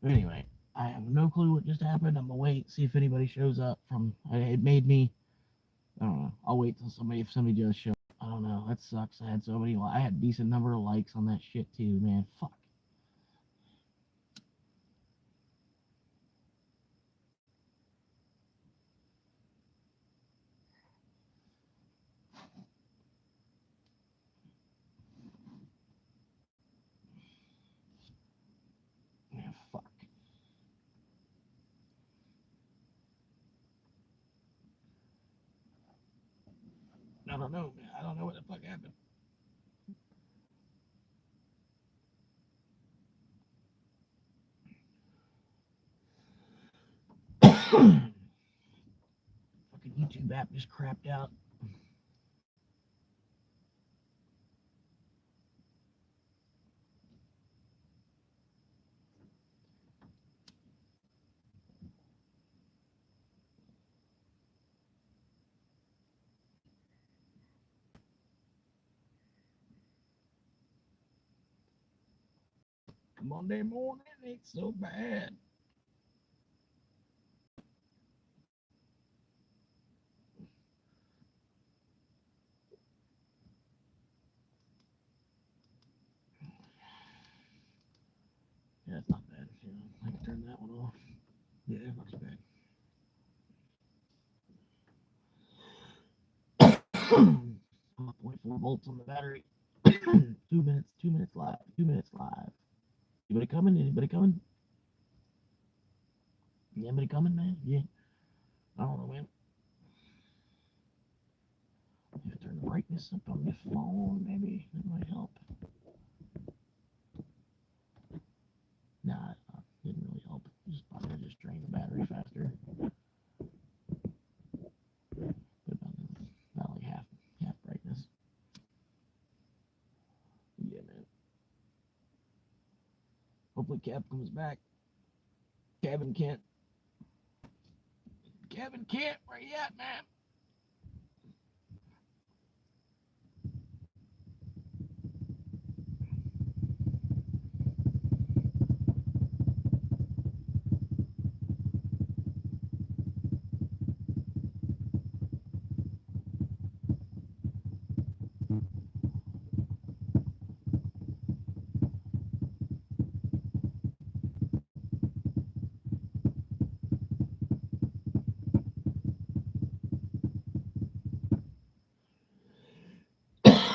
Anyway, I have no clue what just happened. I'm gonna wait, see if anybody shows up from. It made me. I don't know. I'll wait till somebody if somebody does show. I don't know. That sucks. I had so many. I had a decent number of likes on that shit too, man. Fuck. Man, fuck. I don't know, man. I don't know what the fuck happened. Fucking YouTube app just crapped out. Monday morning ain't so bad. Yeah, it's not bad. Yeah, I can turn that one off. Yeah, not too bad. 0.4 volts on the battery. 2 minutes. 2 minutes live. 2 minutes live. Anybody coming? Anybody coming? Anybody coming, man? Yeah. I don't know, man. Maybe turn the brightness up on my phone. Maybe that might help. Nah, it didn't really help. Just probably just drain the battery faster. Put it on about like half brightness. Yeah, man. Hopefully Cap comes back. Kevin Kent. Kevin Kent, where you at, man?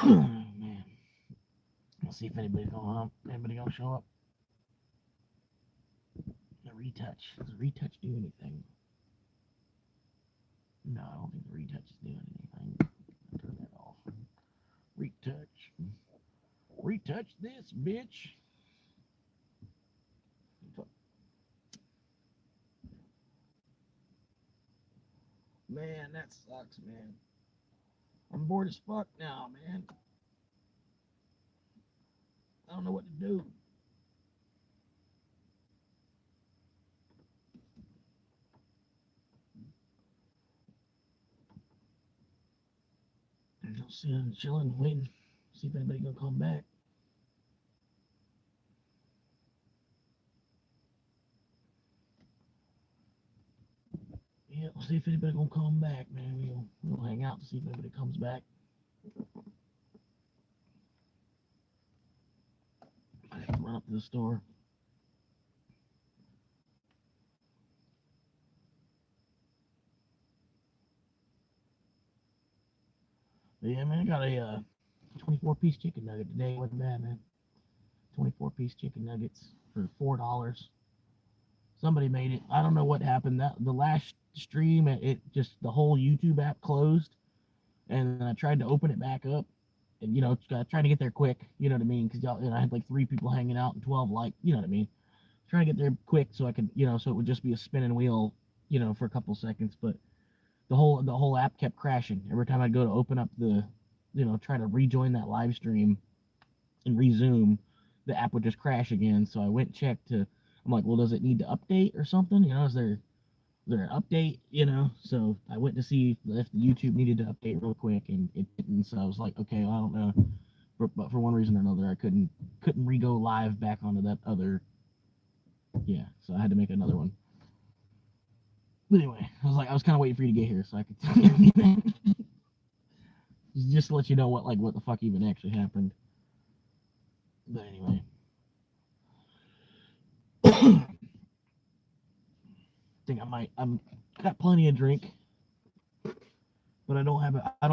Man. Let's see if anybody's going up. Anybody gonna show up? The retouch. Does the retouch do anything? No, I don't think the retouch is doing anything. I'll turn that off. Retouch. Retouch this, bitch. Man, that sucks, man. I'm bored as fuck now, man. I don't know what to do. I'm just sitting, chilling, waiting. See if anybody gonna come back. Yeah, we'll see if anybody gonna come back, man. We'll hang out to see if anybody comes back. I have to run up to the store. But yeah, man, I got a 24-piece chicken nugget today. Wasn't bad, man. 24-piece chicken nuggets for $4. Somebody made it. I don't know what happened. That the last stream, it just the whole YouTube app closed, and then I tried to open it back up, and trying to get there quick. You know what I mean? Because I had like 3 people hanging out and 12 like, you know what I mean? Trying to get there quick so I could, so it would just be a spinning wheel, for a couple seconds. But the whole app kept crashing every time I go to open up the, try to rejoin that live stream and resume. The app would just crash again. So I went and checked to. I'm like, well, does it need to update or something? Is there an update? So I went to see if the YouTube needed to update real quick, and it didn't. So I was like, okay, well, I don't know. But for one reason or another, I couldn't re-go live back onto that other Yeah, so I had to make another one. But anyway, I was kind of waiting for you to get here so I could tell you just to let you know what the fuck even actually happened. But anyway, I think I'm got plenty of drink, but I don't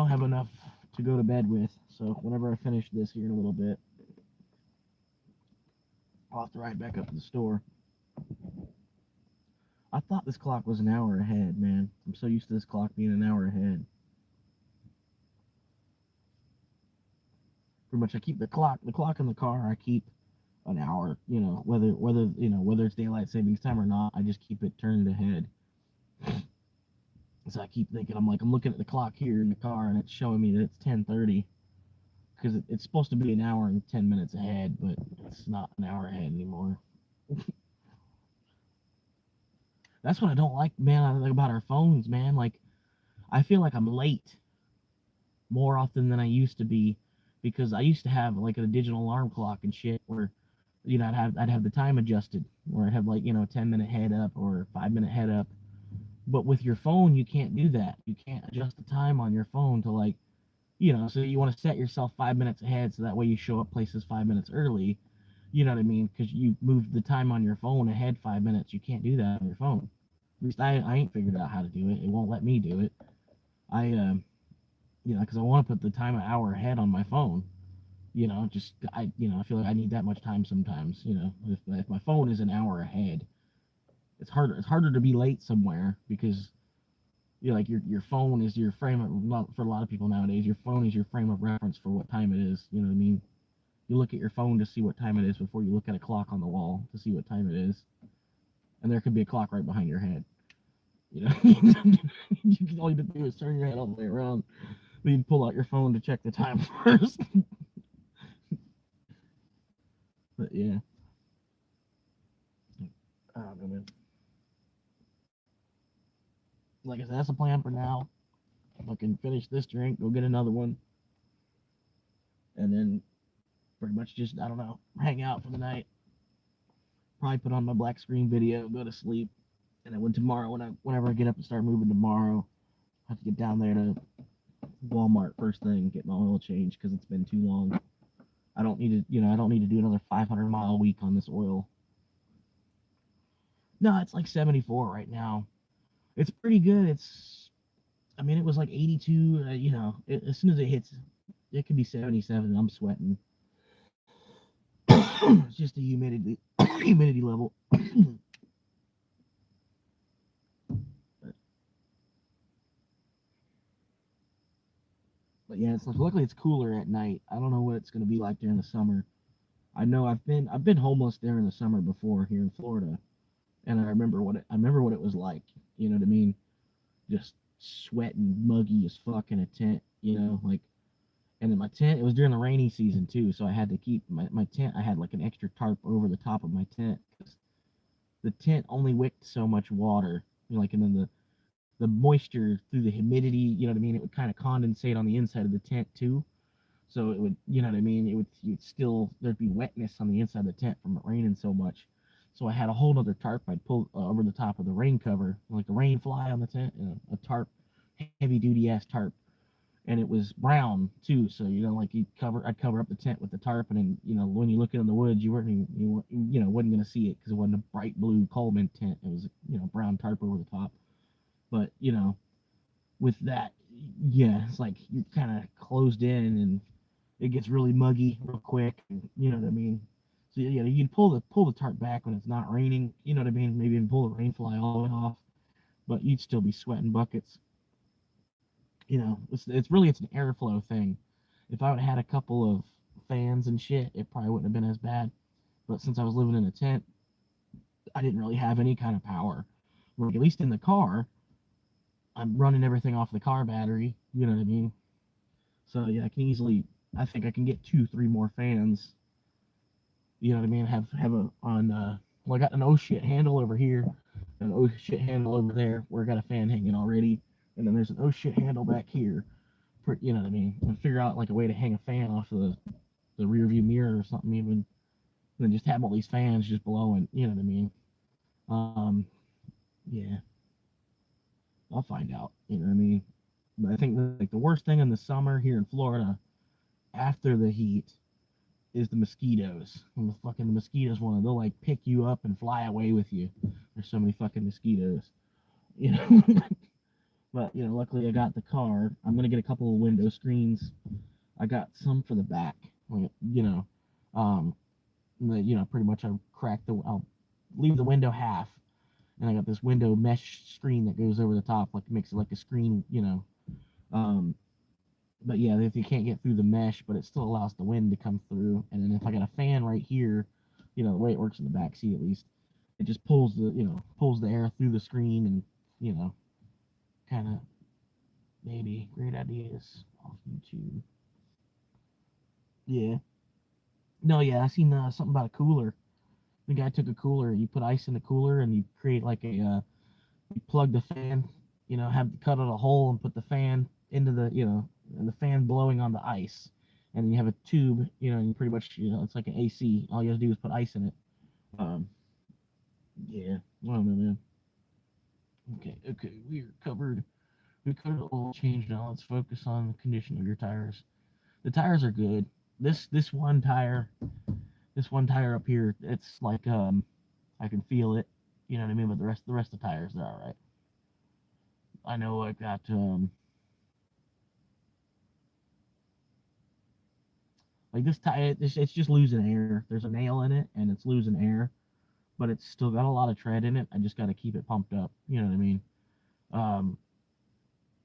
have enough to go to bed with. So whenever I finish this here in a little bit, I'll have to ride back up to the store. I thought this clock was an hour ahead, man. I'm so used to this clock being an hour ahead. Pretty much, I keep the clock in the car. I keep an hour. Whether it's daylight savings time or not, I just keep it turned ahead. So I keep thinking, I'm looking at the clock here in the car, and it's showing me that it's 10:30 because it's supposed to be an hour and 10 minutes ahead, but it's not an hour ahead anymore. That's what I don't like, man. I think about our phones, man. Like I feel like I'm late more often than I used to be because I used to have like a digital alarm clock and shit where I'd have the time adjusted where I'd have 10-minute head up or 5-minute head up. But with your phone you can't do that. You can't adjust the time on your phone to so you want to set yourself 5 minutes ahead so that way you show up places 5 minutes early. You know what I mean? Because you moved the time on your phone ahead 5 minutes. You can't do that on your phone. At least I ain't figured out how to do it. It won't let me do it. Because I want to put the time an hour ahead on my phone. I feel like I need that much time sometimes. If my phone is an hour ahead, it's harder. It's harder to be late somewhere because your phone is your frame of, for a lot of people nowadays. Your phone is your frame of reference for what time it is. You know what I mean? You look at your phone to see what time it is before you look at a clock on the wall to see what time it is, and there could be a clock right behind your head. All you have to do is turn your head all the way around. Then you pull out your phone to check the time first. But yeah, I don't know, man. Like I said, that's the plan for now. If I can finish this drink, go get another one, and then pretty much just I don't know, hang out for the night. Probably put on my black screen video, go to sleep, and then whenever I get up and start moving tomorrow, I have to get down there to Walmart first thing, get my oil change because it's been too long. I don't need to do another 500-mile week on this oil. No, it's like 74 right now. It's pretty good. I mean, it was like 82. As soon as it hits, it could be 77. I'm sweating. It's just the humidity level. But yeah, luckily it's cooler at night. I don't know what it's going to be like during the summer. I know I've been homeless during the summer before here in Florida, and I remember what it was like. You know what I mean? Just sweating, muggy as fuck in a tent. And in my tent, it was during the rainy season too, so I had to keep my tent. I had like an extra tarp over the top of my tent because the tent only wicked so much water. And then the moisture through the humidity, you know what I mean? It would kind of condensate on the inside of the tent too. So it would, you know what I mean? You'd still, there'd be wetness on the inside of the tent from it raining so much. So I had a whole other tarp I'd pull over the top of the rain cover, like the rain fly on the tent, a tarp, heavy duty ass tarp. And it was brown too. So, I'd cover up the tent with the tarp. And then, when you look in the woods, you wasn't going to see it because it wasn't a bright blue Coleman tent. It was, brown tarp over the top. But, with that, yeah, it's like you're kind of closed in and it gets really muggy real quick. You know what I mean? So yeah, you can pull the tarp back when it's not raining. You know what I mean? Maybe even pull the rain fly all the way off, but you'd still be sweating buckets. It's an airflow thing. If I would have had a couple of fans and shit, it probably wouldn't have been as bad. But since I was living in a tent, I didn't really have any kind of power. Like at least in the car, I'm running everything off the car battery. You know what I mean? So yeah, I think I can get 2, 3 more fans. You know what I mean? Have a on. Well, I got an oh shit handle over here, an oh shit handle over there where I got a fan hanging already, and then there's an oh shit handle back here. You know what I mean? And figure out like a way to hang a fan off the rear view mirror or something even, and then just have all these fans just blowing. You know what I mean? Um, yeah, I'll find out. You know what I mean? But I think like the worst thing in the summer here in Florida after the heat is the mosquitoes. And the mosquitoes they'll like pick you up and fly away with you. There's so many fucking mosquitoes. You know. But luckily I got the car. I'm gonna get a couple of window screens. I got some for the back. Like, um, pretty much I'll leave the window half, and I got this window mesh screen that goes over the top, like makes it like a screen. Um, but yeah, if you can't get through the mesh, but it still allows the wind to come through. And then if I got a fan right here, the way it works in the back seat at least, it just pulls the air through the screen and kind of maybe great ideas off YouTube. Yeah. No, yeah, I seen something about a cooler. The guy took a cooler, you put ice in the cooler, and you create like you plug the fan, have cut out a hole and put the fan into and the fan blowing on the ice, and then you have a tube, and you pretty much, it's like an AC. All you have to do is put ice in it. Um, yeah, I don't know, man. Okay, we're covered. We covered the oil change now. Let's focus on the condition of your tires. The tires are good. This one tire, up here, it's like I can feel it. You know what I mean? But the rest of the tires, they're all right. I know I got like this tire. It's just losing air. There's a nail in it, and it's losing air, but it's still got a lot of tread in it. I just got to keep it pumped up. You know what I mean? Um,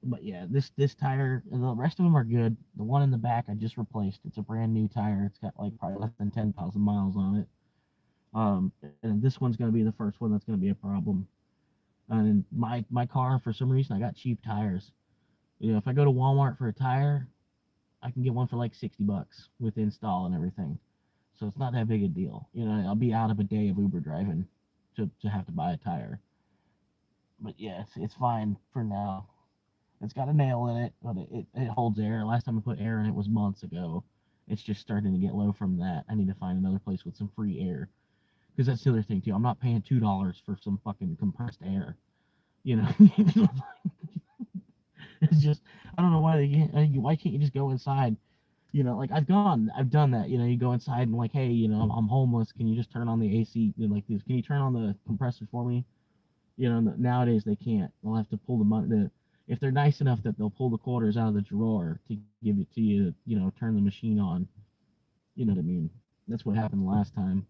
but yeah, this tire, the rest of them are good. The one in the back I just replaced. It's a brand new tire. It's got like probably less than 10,000 miles on it. And this one's gonna be the first one that's gonna be a problem. And my car, for some reason, I got cheap tires. If I go to Walmart for a tire, I can get one for like $60 with install and everything. So it's not that big a deal. I'll be out of a day of Uber driving to have to buy a tire. But yeah, it's fine for now. It's got a nail in it, but it holds air. Last time I put air in it was months ago. It's just starting to get low from that. I need to find another place with some free air. Because that's the other thing too. I'm not paying $2 for some fucking compressed air. You know, it's just I don't know why they can't. Why can't you just go inside? Like I've done that. You go inside and like, hey, I'm homeless. Can you just turn on the AC? Like this, can you turn on the compressor for me? Nowadays they can't. They'll have to pull the money. If they're nice enough that they'll pull the quarters out of the drawer to give it to you. Turn the machine on. You know what I mean? That's what happened last time.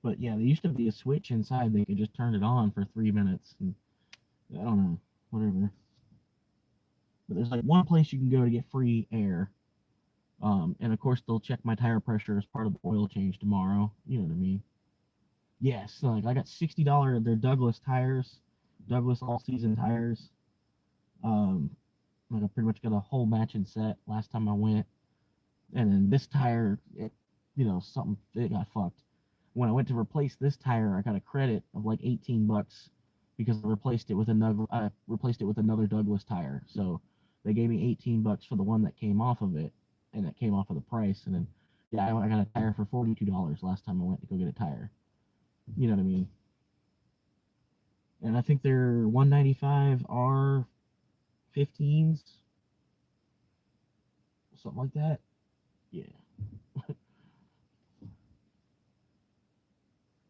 But yeah, there used to be a switch inside. They could just turn it on for 3 minutes. And I don't know, whatever. But there's like one place you can go to get free air. And of course they'll check my tire pressure as part of the oil change tomorrow. You know what I mean? Yes, so like I got $60. They're Douglas tires, Douglas all season tires. Um, like I pretty much got a whole matching set last time I went. And then this tire, something it got fucked. When I went to replace this tire, I got a credit of like $18 because I replaced it with another Douglas tire. So they gave me $18 for the one that came off of it, and that came off of the price. And then yeah, I got a tire for $42 last time I went to go get a tire. You know what I mean? And I think they're 195 R15s, something like that. Yeah.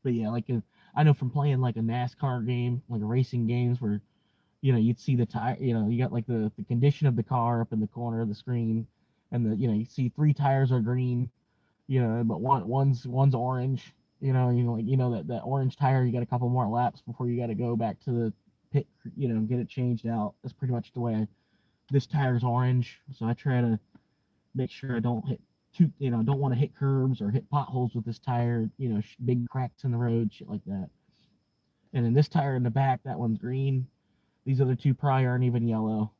But yeah, I know from playing like a NASCAR game, like a racing games where you'd see the tire, you got like the condition of the car up in the corner of the screen, and you see three tires are green, but one's orange. That orange tire, you got a couple more laps before you got to go back to the pit, get it changed out. That's pretty much the way this tire's orange, so I try to make sure I don't hit don't want to hit curbs or hit potholes with this tire, big cracks in the road, shit like that. And then this tire in the back, that one's green. These other two probably aren't even yellow.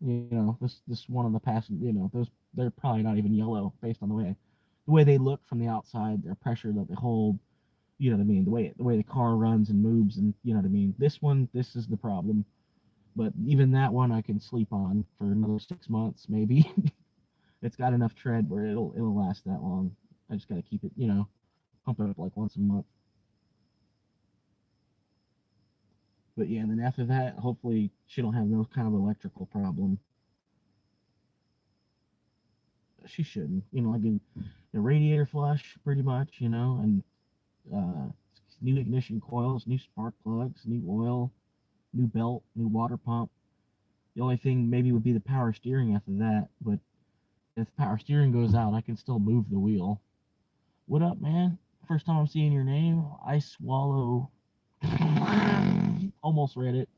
This one on the past, those they're probably not even yellow based on the way they look from the outside, their pressure that they hold. You know what I mean? The way the car runs and moves, and you know what I mean. This is the problem. But even that one I can sleep on for another 6 months maybe. It's got enough tread where it'll last that long. I just got to keep it, pump it up like once a month. But yeah, and then after that, hopefully she don't have no kind of electrical problem. She shouldn't, like a radiator flush, pretty much, and uh, new ignition coils, new spark plugs, new oil, new belt, new water pump. The only thing maybe would be the power steering after that, but if power steering goes out, I can still move the wheel. What up, man? First time I'm seeing your name. I swallow. Almost read it.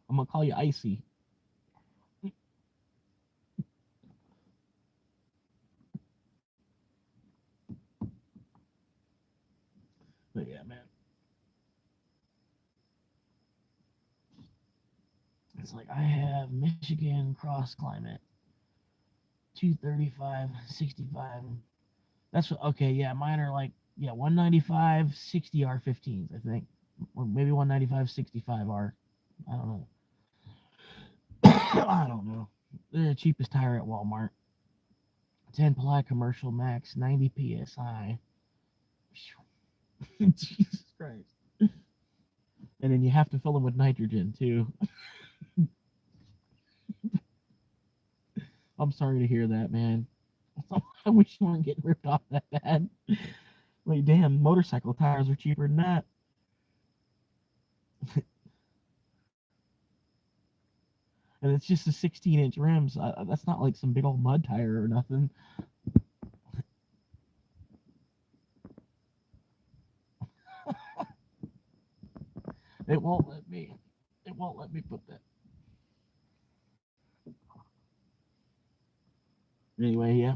I'm gonna call you Icy. But yeah, man. It's like I have Michigan cross climate 235, 65. That's okay. Yeah, mine are like 195, 60 R15s, I think, or maybe 195, 65 R. I don't know. I don't know. They're the cheapest tire at Walmart. 10 ply commercial max, 90 psi. Jesus Christ. And then you have to fill them with nitrogen too. I'm sorry to hear that, man. I wish you weren't getting ripped off that bad. Like, damn, motorcycle tires are cheaper than that. And it's just a 16-inch rims. That's not like some big old mud tire or nothing. It won't let me. It won't let me put that. Anyway, yeah,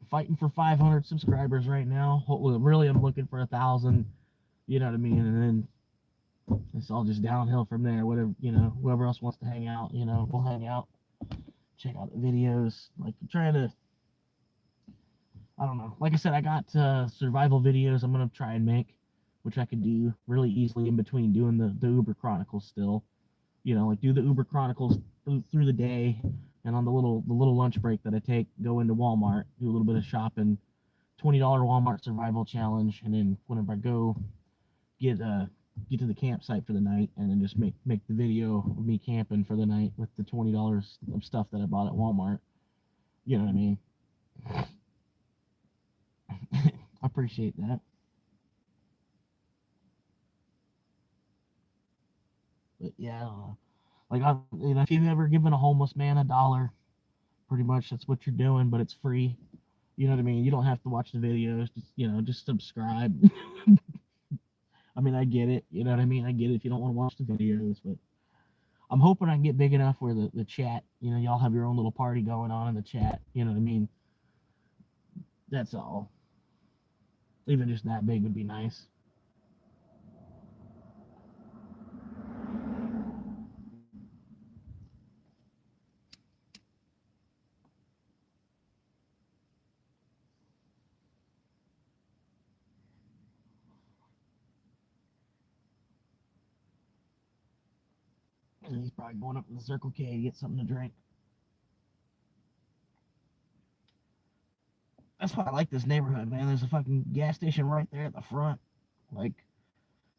fighting for 500 subscribers right now. Really, I'm looking for 1,000. You know what I mean? And then it's all just downhill from there. Whatever, whoever else wants to hang out, we'll hang out, check out the videos. Like trying to, I don't know. Like I said, I got survival videos I'm gonna try and make, which I could do really easily in between doing the Uber Chronicles still. Like do the Uber Chronicles through the day, and on the little lunch break that I take, go into Walmart, do a little bit of shopping, $20 Walmart survival challenge, and then whenever I go get to the campsite for the night, and then just make the video of me camping for the night with the $20 of stuff that I bought at Walmart. You know what I mean? I appreciate that. But yeah, I don't know. Like if you've ever given a homeless man $1, pretty much that's what you're doing, but it's free. You know what I mean? You don't have to watch the videos. Just subscribe. I mean, I get it. You know what I mean? I get it if you don't want to watch the videos, but I'm hoping I can get big enough where the chat, y'all have your own little party going on in the chat. You know what I mean? That's all. Even just that big would be nice. And he's probably going up to the Circle K to get something to drink. That's why I like this neighborhood, man. There's a fucking gas station right there at the front. Like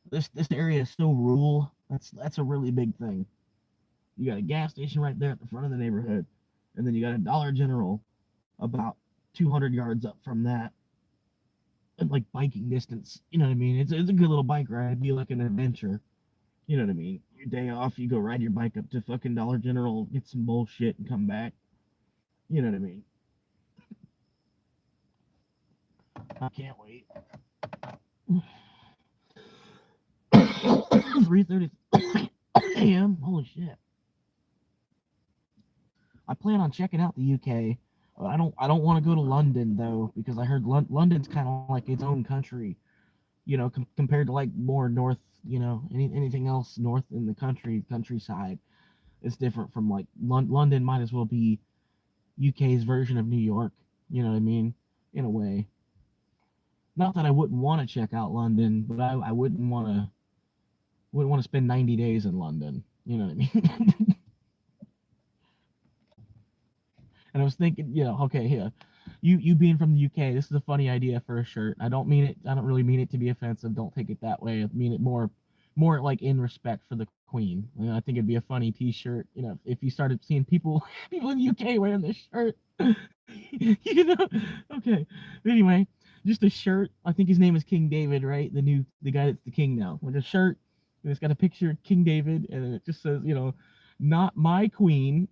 this area is so rural. That's a really big thing. You got a gas station right there at the front of the neighborhood, and then you got a Dollar General about 200 yards up from that, and like biking distance. You know what I mean? It's a good little bike ride. It'd be like an adventure. You know what I mean? Your day off, you go ride your bike up to fucking Dollar General, get some bullshit, and come back. You know what I mean? I can't wait. 3:30 a.m. Holy shit! I plan on checking out the UK. I don't want to go to London though, because I heard London's kind of like its own country. Compared to like more north. Anything else north in the countryside, it's different from like London. Might as well be UK's version of New York. You know what I mean? In a way. Not that I wouldn't want to check out London, but I wouldn't want to spend 90 days in London. You know what I mean? And I was thinking, okay, here, you being from the UK, this is a funny idea for a shirt. I don't mean it. I don't really mean it to be offensive. Don't take it that way. I mean it more like in respect for the Queen. You know, I think it'd be a funny T-shirt. You know, if you started seeing people people in the UK wearing this shirt. You know. Okay. Anyway, just a shirt. I think his name is King David, right? The guy that's the king now. Like a shirt, and it's got a picture of King David, and it just says, you know, not my queen.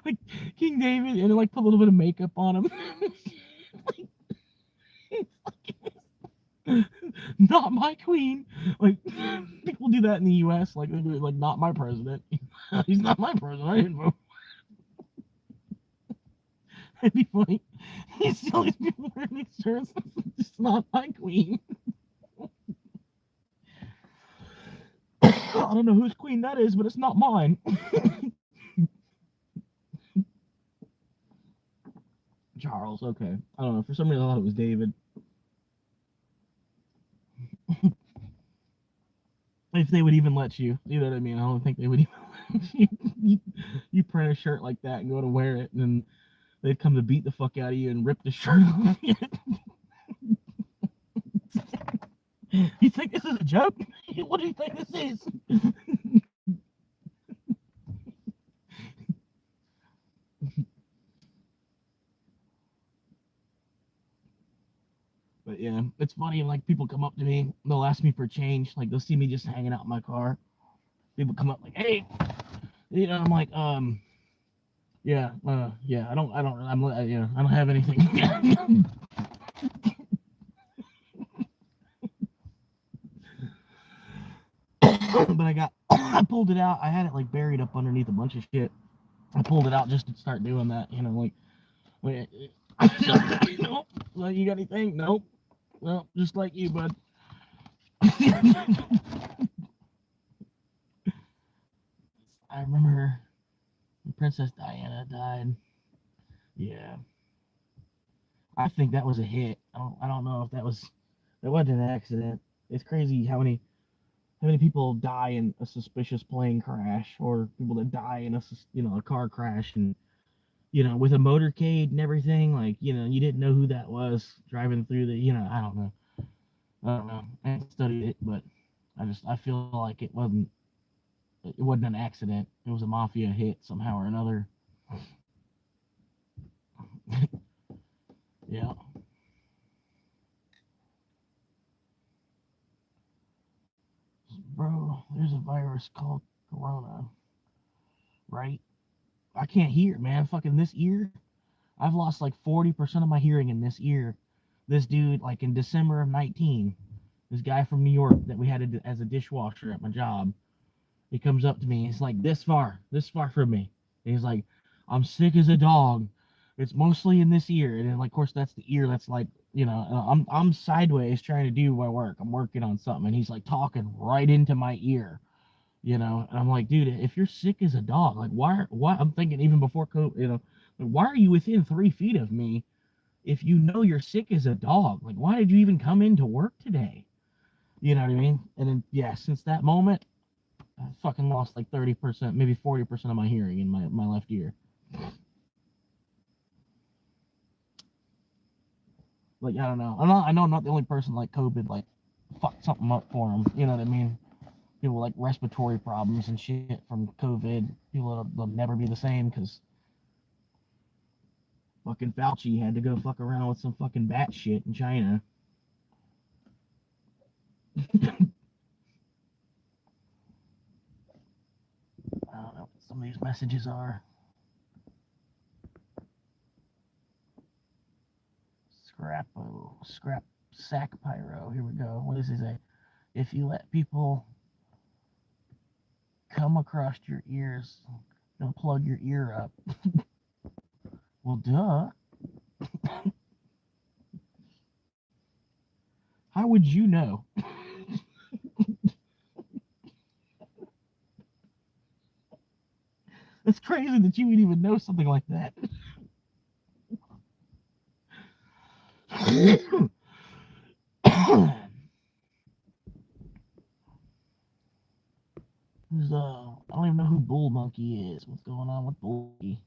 Like King David, and then like put a little bit of makeup on him. Not my queen. Like people do that in the U.S. Like they do it, like not my president. He's not my president. I didn't vote. It'd be funny. You see all these people wearing these shirts. It's not my queen. I don't know whose queen that is, but it's not mine. Charles, okay. I don't know. For some reason, I thought it was David. If they would even let you, you know what I mean? I don't think they would even let you. You print a shirt like that and go to wear it, and then they'd come to beat the fuck out of you and rip the shirt off. You think this is a joke? What do you think this is? But yeah, it's funny. Like people come up to me, they'll ask me for change. Like they'll see me just hanging out in my car. People come up like, "Hey," you know. I'm like, yeah, yeah. I don't have anything. But I pulled it out. I had it like buried up underneath a bunch of shit. I pulled it out just to start doing that. You know, like, wait, nope. Like, you got anything? Nope. Well, just like you, bud. I remember Princess Diana died. Yeah, I think that was a hit. I don't know if that wasn't an accident. It's crazy how many people die in a suspicious plane crash, or people that die in a car crash, and with a motorcade and everything. Like, you didn't know who that was driving through I don't know. I don't know. I haven't studied it, but I feel like it wasn't an accident. It was a mafia hit somehow or another. Yeah. Bro, there's a virus called Corona, right? I can't hear, man. Fucking this ear. I've lost like 40% of my hearing in this ear. This dude, like in December of 19, this guy from New York that we had as a dishwasher at my job, he comes up to me. He's like this far from me. And he's like, I'm sick as a dog. It's mostly in this ear. And then, like, of course, that's the ear that's like, I'm sideways trying to do my work. I'm working on something. And he's like talking right into my ear, And I'm like, dude, if you're sick as a dog, like, why? I'm thinking even before COVID, like, why are you within 3 feet of me if you know you're sick as a dog? Like, why did you even come into work today? You know what I mean? And then, yeah, since that moment, I fucking lost like 30%, maybe 40% of my hearing in my left ear. Like, I don't know. I know I'm not the only person like COVID, like, fucked something up for them. You know what I mean? People with, like, respiratory problems and shit from COVID. People that'll never be the same because fucking Fauci had to go fuck around with some fucking bat shit in China. I don't know what some of these messages are. Scrap sack pyro. Here we go. What does it say? If you let people come across your ears, they'll plug your ear up. Well, duh. How would you know? It's crazy that you would even know something like that. I don't even know who Bull Monkey is. What's going on with Bull Monkey?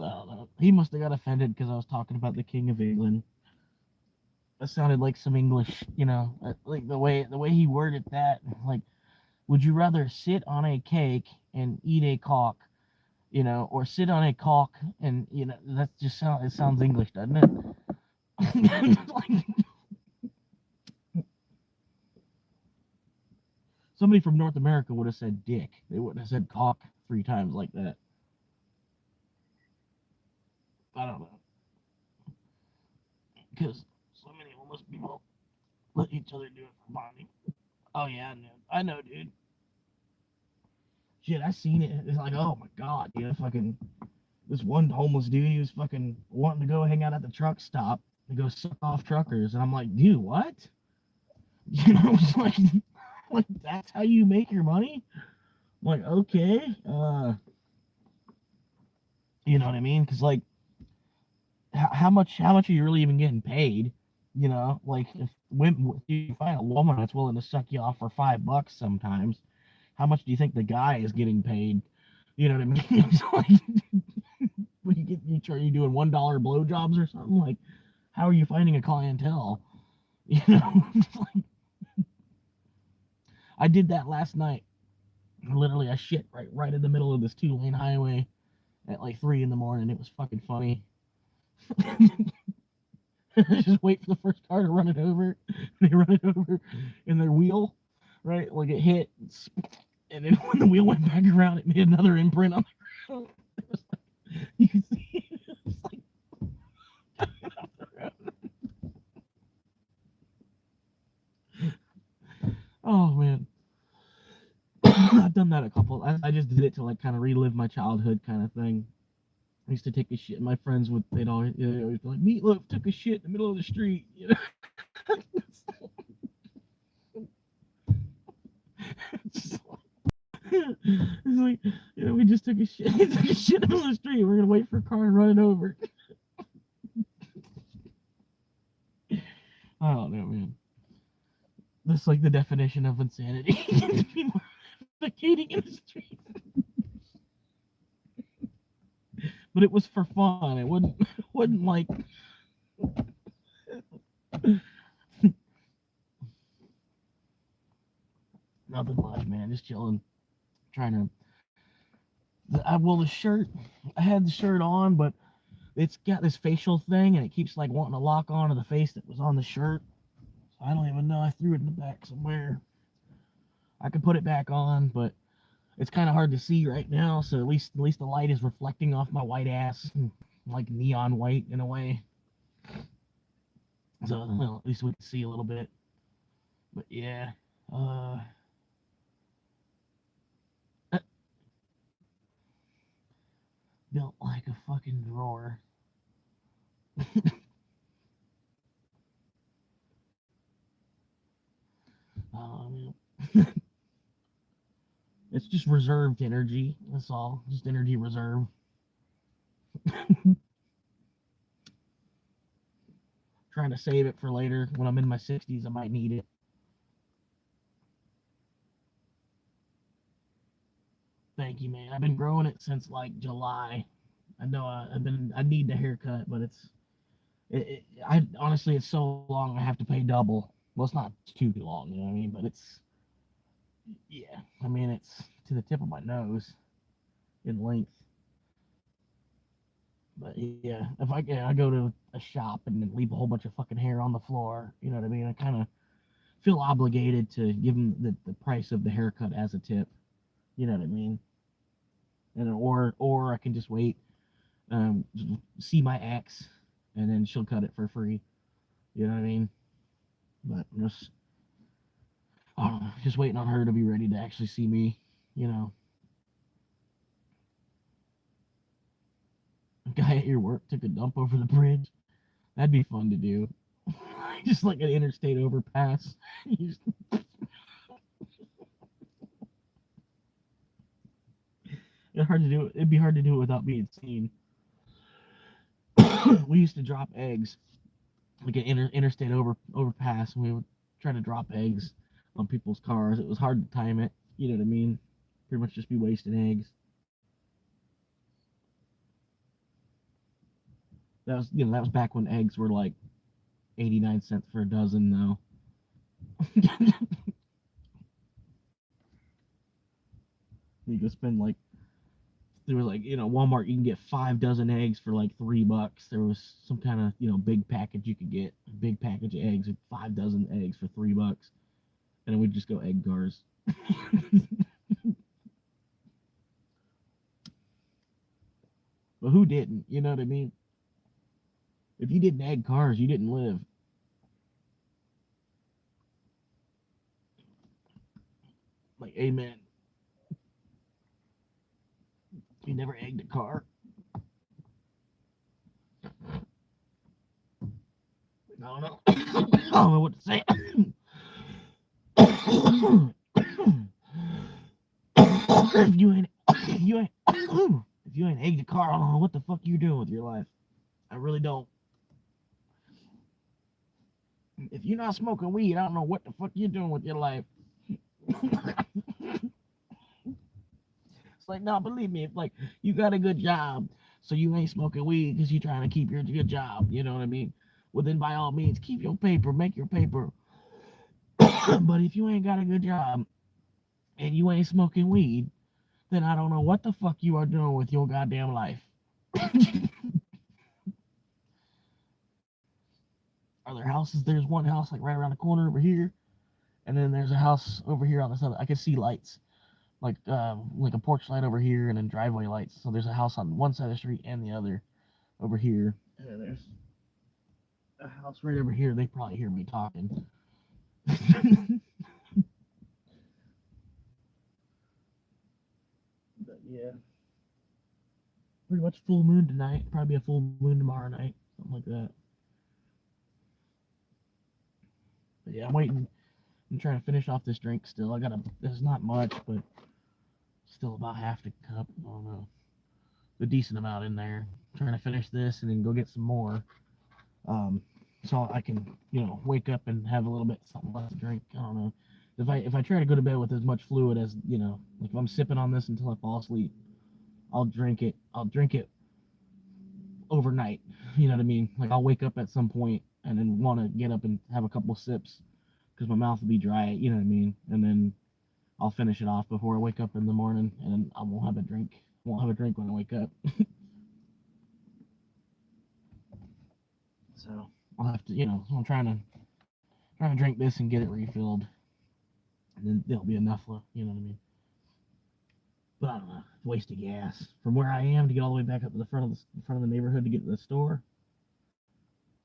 don't know. He must have got offended because I was talking about the King of England. That sounded like some English, like the way he worded that. Like, would you rather sit on a cake and eat a cock, or sit on a cock and that just sounds English, doesn't it? Like, somebody from North America would have said dick. They wouldn't have said cock 3 times like that. I don't know. Because so many homeless people let each other do it for money. Oh yeah, I know, dude. Shit, I seen it. It's like, oh my god, dude, fucking this one homeless dude, he was fucking wanting to go hang out at the truck stop to go suck off truckers, and I'm like, dude, what? It's like that's how you make your money? I'm like, okay, you know what I mean? Because like, how much are you really even getting paid? Like if you find a woman that's willing to suck you off for $5 sometimes, how much do you think the guy is getting paid? You know what I mean? It's like, when you doing $1 blowjobs or something, like, how are you finding a clientele? Like, I did that last night. Literally, I shit right in the middle of this 2-lane highway at like 3 in the morning. It was fucking funny. Just wait for the first car to run it over. They run it over in their wheel, right? Like it hit, and then when the wheel went back around, it made another imprint on the ground. You can see it was like oh man. I've done that a couple. I just did it to like kind of relive my childhood kind of thing. I used to take a shit. My friends they'd always be like, Meatloaf took a shit in the middle of the street. It's like, we just took a shit. He took a shit in the middle of the street. We're gonna wait for a car and run it over. I don't know, man. That's like the definition of insanity. People defecating in the street. But it was for fun. It wouldn't like nothing much, man. Just chilling, trying to. The shirt. I had the shirt on, but it's got this facial thing, and it keeps like wanting to lock onto the face that was on the shirt. So I don't even know. I threw it in the back somewhere. I could put it back on, but it's kind of hard to see right now. So at least the light is reflecting off my white ass, like neon white in a way. So well, at least we can see a little bit. But yeah, built like a fucking drawer. Um, it's just reserved energy. That's all. Just energy reserve. Trying to save it for later. When I'm in my 60s, I might need it. Thank you, man. I've been growing it since like July. I know I need the haircut, but I honestly, it's so long I have to pay double. Well, it's not too long, you know what I mean? But yeah. I mean, it's to the tip of my nose in length. But yeah, if I go to a shop and then leave a whole bunch of fucking hair on the floor, you know what I mean? I kind of feel obligated to give them the price of the haircut as a tip. You know what I mean? And or I can just wait, um, see my ex, and then she'll cut it for free. You know what I mean? But I'm just I don't know, just waiting on her to be ready to actually see me. You know, a guy at your work took a dump over the bridge. That'd be fun to do. Just like an interstate overpass. It's hard to do it. It'd be hard to do it without being seen. We used to drop eggs, like an interstate overpass, and we would try to drop eggs on people's cars. It was hard to time it. You know what I mean? Pretty much just be wasting eggs. that was back when eggs were like 89 cents for a dozen though. You could spend like there was like Walmart, you can get 5 dozen eggs for like $3. There was some kind of big package you could get, a big package of eggs with 5 dozen eggs for $3, and it would just go egg cars. But who didn't? You know what I mean? If you didn't egg cars, you didn't live. Like, amen. You never egged a car. I don't know. I don't know what to say. if you ain't, if you ain't, if you ain't egged a car, I don't know what the fuck you're doing with your life. I really don't. If you're not smoking weed, I don't know what the fuck you're doing with your life. It's like, no, believe me, if like you got a good job, so you ain't smoking weed because you're trying to keep your good job, you know what I mean? Well, then by all means, keep your paper, make your paper. But if you ain't got a good job and you ain't smoking weed, then I don't know what the fuck you are doing with your goddamn life. Are there houses? There's one house like right around the corner over here, and then there's a house over here on the side. I can see lights, like a porch light over here, and then driveway lights. So there's a house on one side of the street and the other over here. And then there's a house right over here. They probably hear me talking. But yeah, pretty much full moon tonight. Probably a full moon tomorrow night, something like that. But yeah, I'm waiting. I'm trying to finish off this drink still. There's not much, but still about half the cup. I don't know. A decent amount in there. I'm trying to finish this and then go get some more. Um, so I can, wake up and have a little bit something left to drink. I don't know. If I try to go to bed with as much fluid as, like if I'm sipping on this until I fall asleep, I'll drink it. I'll drink it overnight. You know what I mean? Like I'll wake up at some point and then want to get up and have a couple sips because my mouth will be dry. You know what I mean? And then I'll finish it off before I wake up in the morning, and then I won't have a drink. Won't have a drink when I wake up. So I'll have to, I'm trying to drink this and get it refilled, and then there'll be enough left. You know what I mean? But I don't know. It's a waste of gas from where I am to get all the way back up to the front of the neighborhood to get to the store.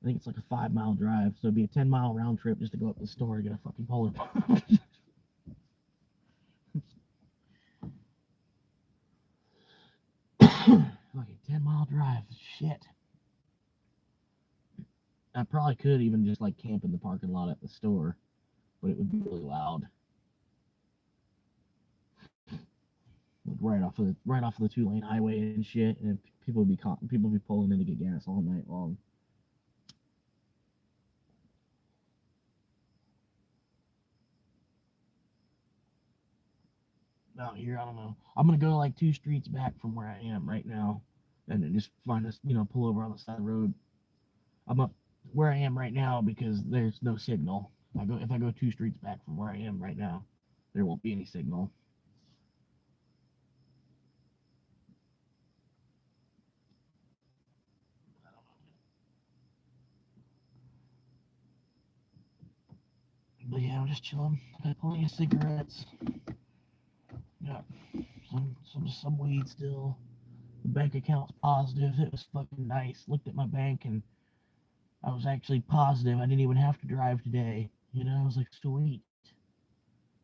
I think it's like a 5 mile drive, so it'd be a 10 mile round trip just to go up to the store to get a fucking polar pop. Like a 10 mile drive. Shit. I probably could even just like camp in the parking lot at the store, but it would be really loud. Like right off of the 2 lane highway and shit, and people would be pulling in to get gas all night long. Out here, I don't know. I'm gonna go like 2 streets back from where I am right now, and then just find us, pull over on the side of the road. I'm up where I am right now because there's no signal. If I go 2 streets back from where I am right now, there won't be any signal. But yeah, I'm just chilling. Got plenty of cigarettes. Got some weed still. The bank account's positive. It was fucking nice. Looked at my bank and I was actually positive. I didn't even have to drive today. I was like, sweet.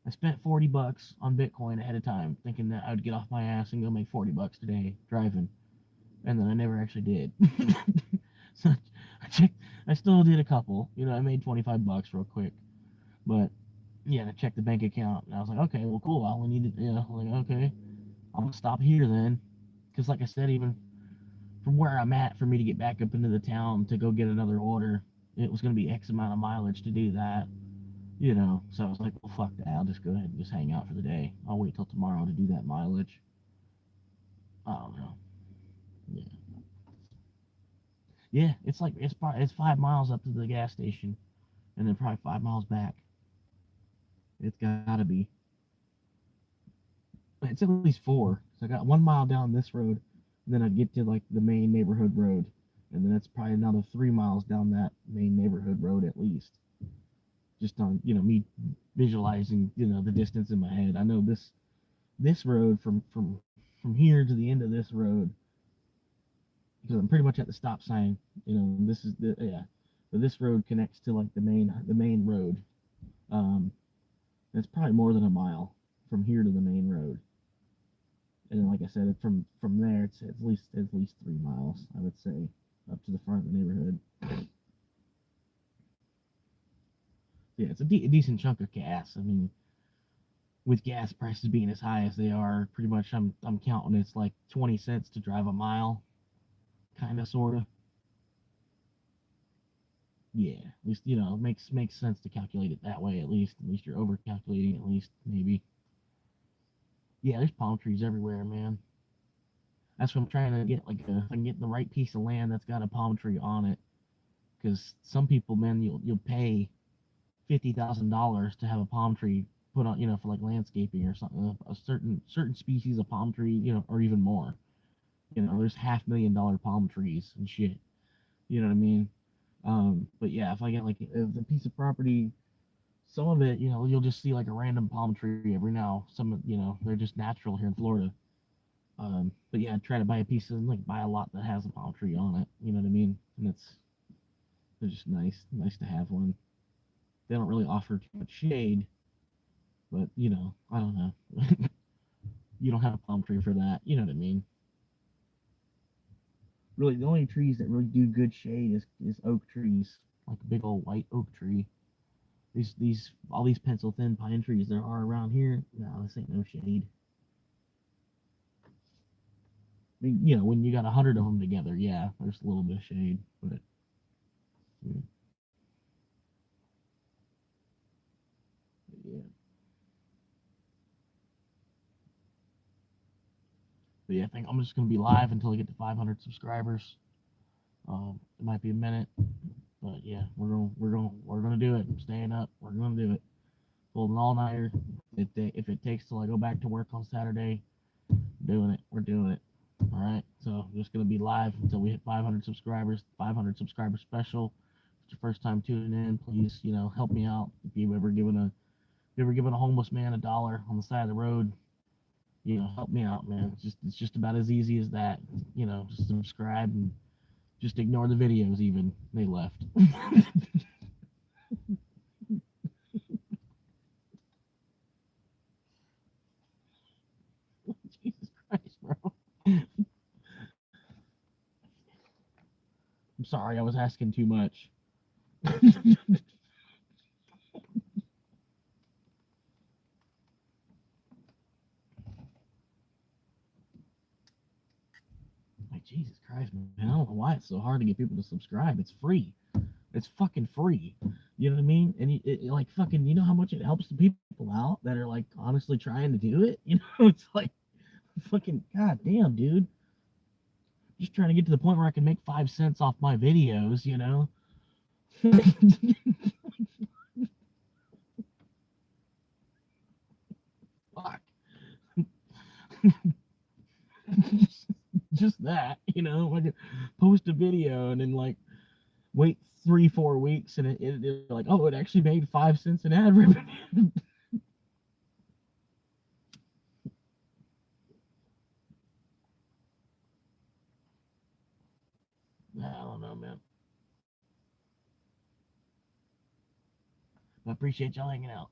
I spent $40 on Bitcoin ahead of time, thinking that I would get off my ass and go make $40 today driving, and then I never actually did. So I still did a couple. I made $25 real quick, but yeah, I checked the bank account and I was like, okay, well, cool. I only needed, like, okay, I'm gonna stop here then, because like I said, even from where I'm at, for me to get back up into the town to go get another order, it was gonna be X amount of mileage to do that. So I was like, well, fuck that. I'll just go ahead and just hang out for the day. I'll wait till tomorrow to do that mileage. I don't know. Yeah. Yeah, it's like it's 5 miles up to the gas station, and then probably 5 miles back. It's gotta be. It's at least four. So I got 1 mile down this road, and then I'd get to like the main neighborhood road, and then it's probably another 3 miles down that main neighborhood road at least. Just on me visualizing the distance in my head. I know this road from here to the end of this road because I'm pretty much at the stop sign. This is the yeah. But this road connects to like the main road. Um, it's probably more than a mile from here to the main road. And then, like I said, from there, it's at least 3 miles, I would say, up to the front of the neighborhood. Yeah, it's a decent chunk of gas. I mean, with gas prices being as high as they are, pretty much I'm counting it's like 20 cents to drive a mile, kind of, sort of. Yeah, at least makes sense to calculate it that way. At least you're over calculating. At least maybe. Yeah, there's palm trees everywhere, man. That's what I'm trying to get. Like, if I can get the right piece of land that's got a palm tree on it, because some people, man, you'll pay $50,000 to have a palm tree put on, for like landscaping or something. A certain species of palm tree, or even more. There's $500,000 palm trees and shit. You know what I mean? But yeah, if I get like a piece of property, some of it, you'll just see like a random palm tree every now. They're just natural here in Florida. But yeah, try to buy a piece of like buy a lot that has a palm tree on it. You know what I mean? And they're just nice to have one. They don't really offer too much shade, but I don't know. You don't have a palm tree for that. You know what I mean? Really, the only trees that really do good shade is oak trees, like a big old white oak tree. These all these pencil thin pine trees there are around here. No, this ain't no shade. I mean, when you got 100 of them together, yeah, there's a little bit of shade, but yeah, yeah. But yeah, I think I'm just gonna be live until I get to 500 subscribers. It might be a minute, but yeah, we're gonna do it. I'm staying up. We're gonna do it. Pulled an all nighter. If it takes till I go back to work on Saturday, doing it. We're doing it. All right. So I'm just gonna be live until we hit 500 subscribers. 500 subscriber special. If it's your first time tuning in, please help me out. If you've ever given a homeless man $1 on the side of the road, help me out, man. It's just about as easy as that. Just subscribe and just ignore the videos. Even they left. Jesus Christ, bro. I'm sorry, I was asking too much. Like, Jesus Christ, man. I don't know why it's so hard to get people to subscribe. It's free. It's fucking free. You know what I mean? And like fucking, how much it helps the people out that are like honestly trying to do it. It's like fucking goddamn, dude. Just trying to get to the point where I can make 5 cents off my videos. Fuck. Just that. Like post a video and then like wait 3-4 weeks and it like, oh, it actually made 5 cents in ad revenue. I don't know, man. I appreciate y'all hanging out.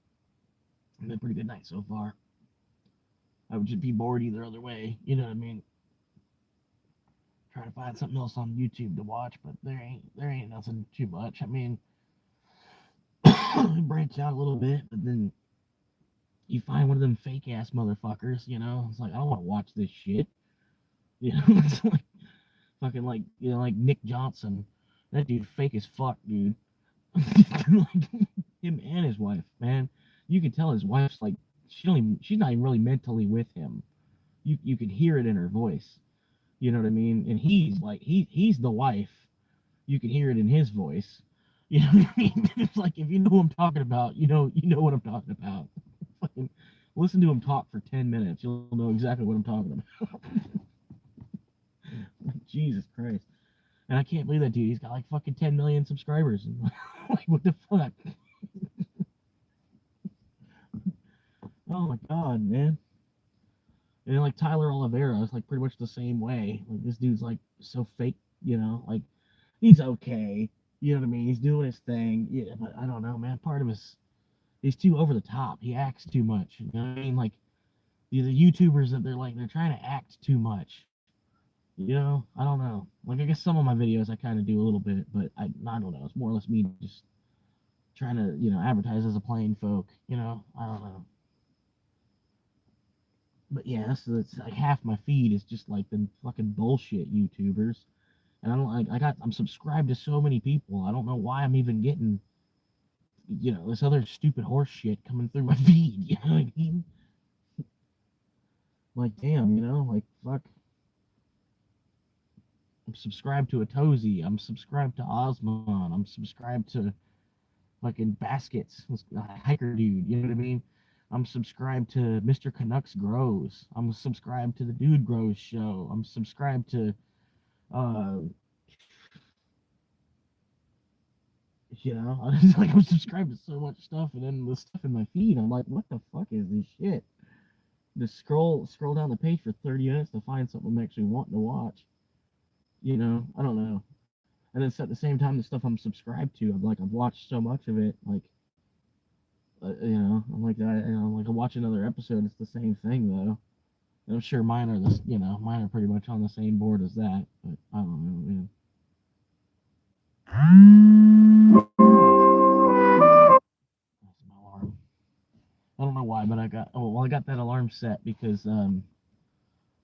It's been a pretty good night so far. I would just be bored either other way. You know what I mean? Try to find something else on YouTube to watch, but there ain't nothing too much. I mean, branch out a little bit, but then you find one of them fake ass motherfuckers. It's like I don't want to watch this shit. It's like fucking like like Nick Johnson. That dude fake as fuck, dude. Like him and his wife, man. You can tell his wife's like she's not even really mentally with him. You can hear it in her voice. You know what I mean? And he's like he's the wife. you can hear it in his voice. You know what I mean? It's like if you know who I'm talking about, you know what I'm talking about. Fucking listen to him talk for 10 minutes. You'll know exactly what I'm talking about. Jesus Christ. And I can't believe that dude. He's got like fucking 10 million subscribers. And like, what the fuck? Oh my god, man. And then, like Tyler Oliveira is like pretty much the same way. Like this dude's like so fake, like he's okay. You know what I mean? He's doing his thing. Yeah, but I don't know, man. Part of he's too over the top. He acts too much. You know what I mean? Like the YouTubers that they're trying to act too much. I don't know. Like I guess some of my videos I kind of do a little bit, but I don't know. It's more or less me just trying to advertise as a plain folk. I don't know. But yeah, that's like half my feed is just like the fucking bullshit YouTubers, and I don't like I'm subscribed to so many people. I don't know why I'm even getting this other stupid horse shit coming through my feed. You know what I mean? Like damn, like fuck. I'm subscribed to Atozy. I'm subscribed to Osmon. I'm subscribed to fucking Baskets, hiker dude. You know what I mean? I'm subscribed to Mr. Canucks Grows. I'm subscribed to the Dude Grows show. I'm subscribed to, I'm subscribed to so much stuff, and then the stuff in my feed, I'm like, what the fuck is this shit? Just scroll down the page for 30 minutes to find something I'm actually wanting to watch. I don't know. And then at the same time, the stuff I'm subscribed to, I've watched so much of it, like, I'm like that. Like I watch another episode, it's the same thing though. And I'm sure mine are mine are pretty much on the same board as that. But I don't know, man. That's my alarm. I don't know why, but I got that alarm set because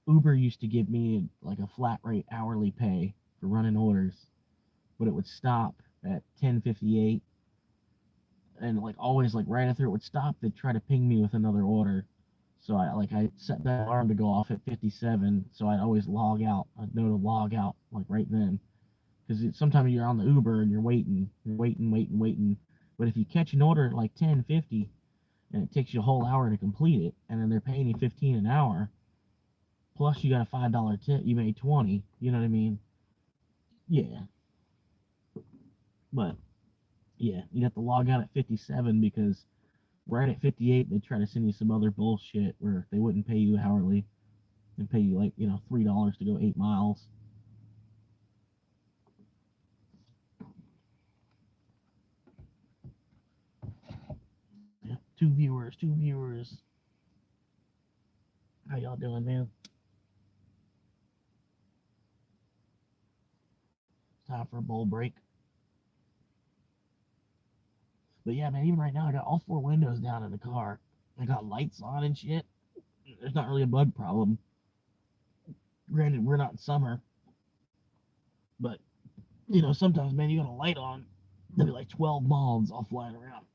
Uber used to give me like a flat rate hourly pay for running orders, but it would stop at 10:58, and like always, like right after it would stop, they'd try to ping me with another order. So I set that alarm to go off at 57, so I'd always log out. I'd know to log out like right then, because sometimes you're on the Uber and you're waiting. But if you catch an order at like 10:50 and it takes you a whole hour to complete it, and then they're paying you 15 an hour, plus you got a $5 tip, you made 20. You know what I mean? Yeah. But yeah, you have to log out at 57 because right at 58 they try to send you some other bullshit where they wouldn't pay you hourly and pay you like $3 to go 8 miles. Yeah, two viewers. How y'all doing, man? Time for a bowl break. But yeah, man, even right now I got all four windows down in the car. I got lights on and shit. There's not really a bug problem. Granted, we're not in summer, but sometimes, man, you got a light on, there'll be like 12 moths all flying around.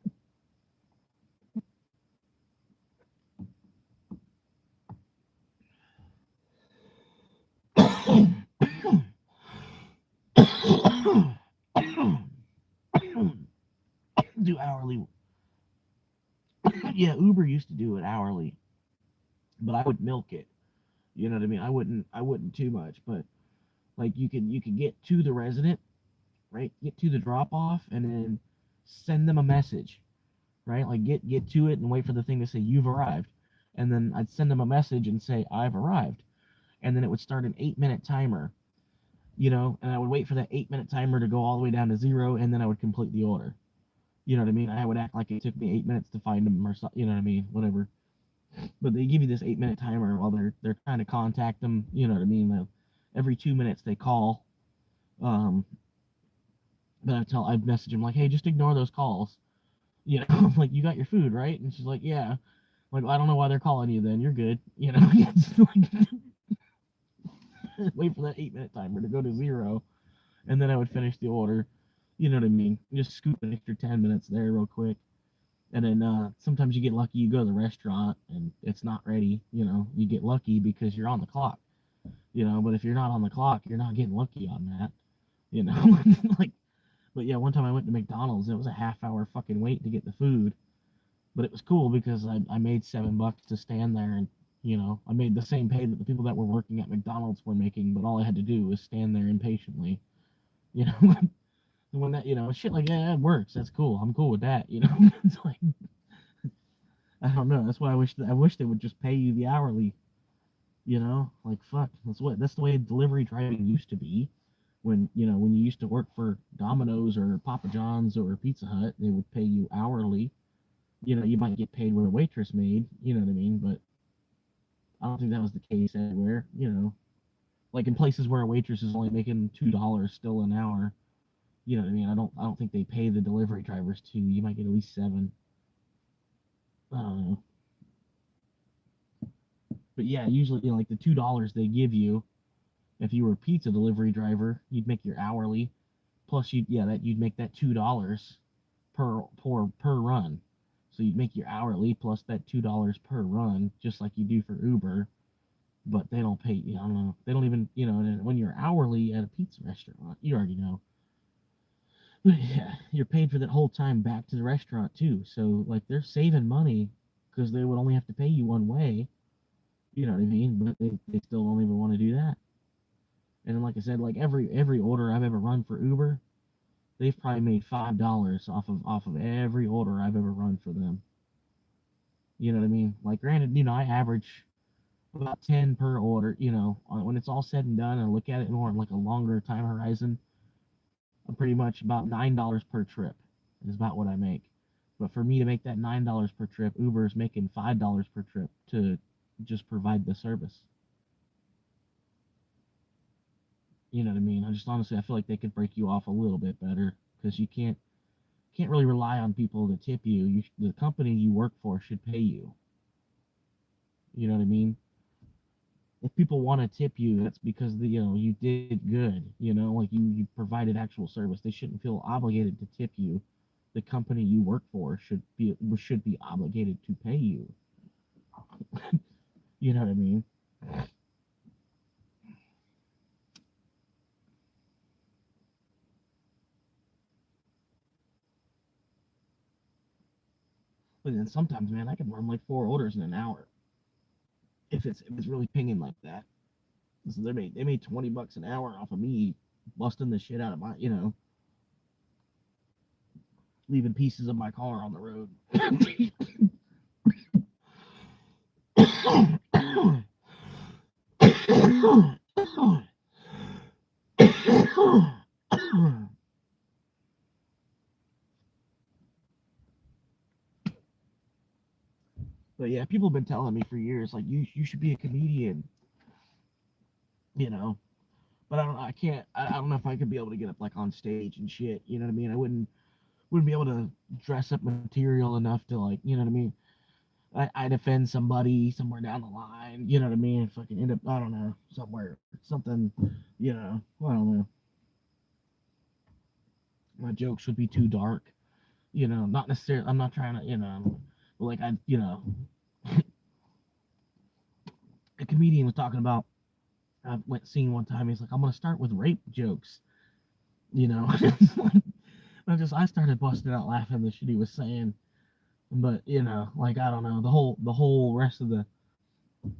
Do hourly. Yeah, Uber used to do it hourly, but I would milk it. You know what I mean? I wouldn't too much, but like you could get to the resident, right? Get to the drop off and then send them a message, right? Like get to it and wait for the thing to say you've arrived. And then I'd send them a message and say I've arrived. And then it would start an 8-minute timer, and I would wait for that 8-minute timer to go all the way down to 0, and then I would complete the order. You know what I mean? I would act like it took me 8 minutes to find them or something, you know what I mean? Whatever. But they give you this 8-minute timer while they're trying to contact them, you know what I mean? Every 2 minutes they call. But I'd message them like, hey, just ignore those calls. I'm like, you got your food, right? And she's like, yeah. I'm like, well, I don't know why they're calling you then. You're good. Wait for that 8-minute timer to go to 0, and then I would finish the order. You know what I mean? Just scoop an extra 10 minutes there real quick. And then sometimes you get lucky, you go to the restaurant and it's not ready. You get lucky because you're on the clock. But if you're not on the clock, you're not getting lucky on that. you know. Like, but yeah, one time I went to McDonald's and it was a half-hour fucking wait to get the food, but it was cool because I made $7 to stand there, and I made the same pay that the people that were working at McDonald's were making, but all I had to do was stand there impatiently, you know. When that, shit like that works, that's cool. I'm cool with that, It's like, I don't know. That's why I wish they would just pay you the hourly, like fuck. That's the way delivery driving used to be. When you used to work for Domino's or Papa John's or Pizza Hut, they would pay you hourly. You might get paid what a waitress made, you know what I mean? But I don't think that was the case everywhere, Like in places where a waitress is only making $2 still an hour, you know what I mean? I don't think they pay the delivery drivers too. You might get at least 7. I don't know. But yeah, usually, like the $2 they give you, if you were a pizza delivery driver, you'd make your hourly plus you'd make that $2 per run. So you'd make your hourly plus that $2 per run, just like you do for Uber. But they don't pay. I don't know. They don't even. When you're hourly at a pizza restaurant, you already know. But yeah, you're paid for that whole time back to the restaurant too. So like they're saving money because they would only have to pay you one way. You know what I mean? But they still don't even want to do that. And then, like I said, like every order I've ever run for Uber, they've probably made $5 off of every order I've ever run for them. You know what I mean? Like, granted, I average about 10 per order. When it's all said and done, and look at it more like a longer time horizon, I'm pretty much about $9 per trip is about what I make. But for me to make that $9 per trip, Uber is making $5 per trip to just provide the service. You know what I mean? I just honestly I feel like they could break you off a little bit better because you can't really rely on people to tip you. The company you work for should pay you. You know what I mean? If people want to tip you, that's because you did good. Like you provided actual service. They shouldn't feel obligated to tip you. The company you work for should be obligated to pay you. You know what I mean? But then sometimes, man, I can run like 4 orders in an hour if it's really pinging like that. So they made $20 an hour off of me busting the shit out of leaving pieces of my car on the road. But yeah, people have been telling me for years, like you should be a comedian, you know. But I don't, I can't, I don't know if I could be able to get up like on stage and shit. You know what I mean? I wouldn't be able to dress up material enough to like, you know what I mean? I'd offend somebody somewhere down the line. You know what I mean? Fucking end up, I don't know, somewhere, something. I don't know. My jokes would be too dark. Not necessarily. I'm not trying to, like a comedian was talking about. I went seeing one time. He's like, I'm gonna start with rape jokes. I started busting out laughing the shit he was saying. But like I don't know, the whole rest of the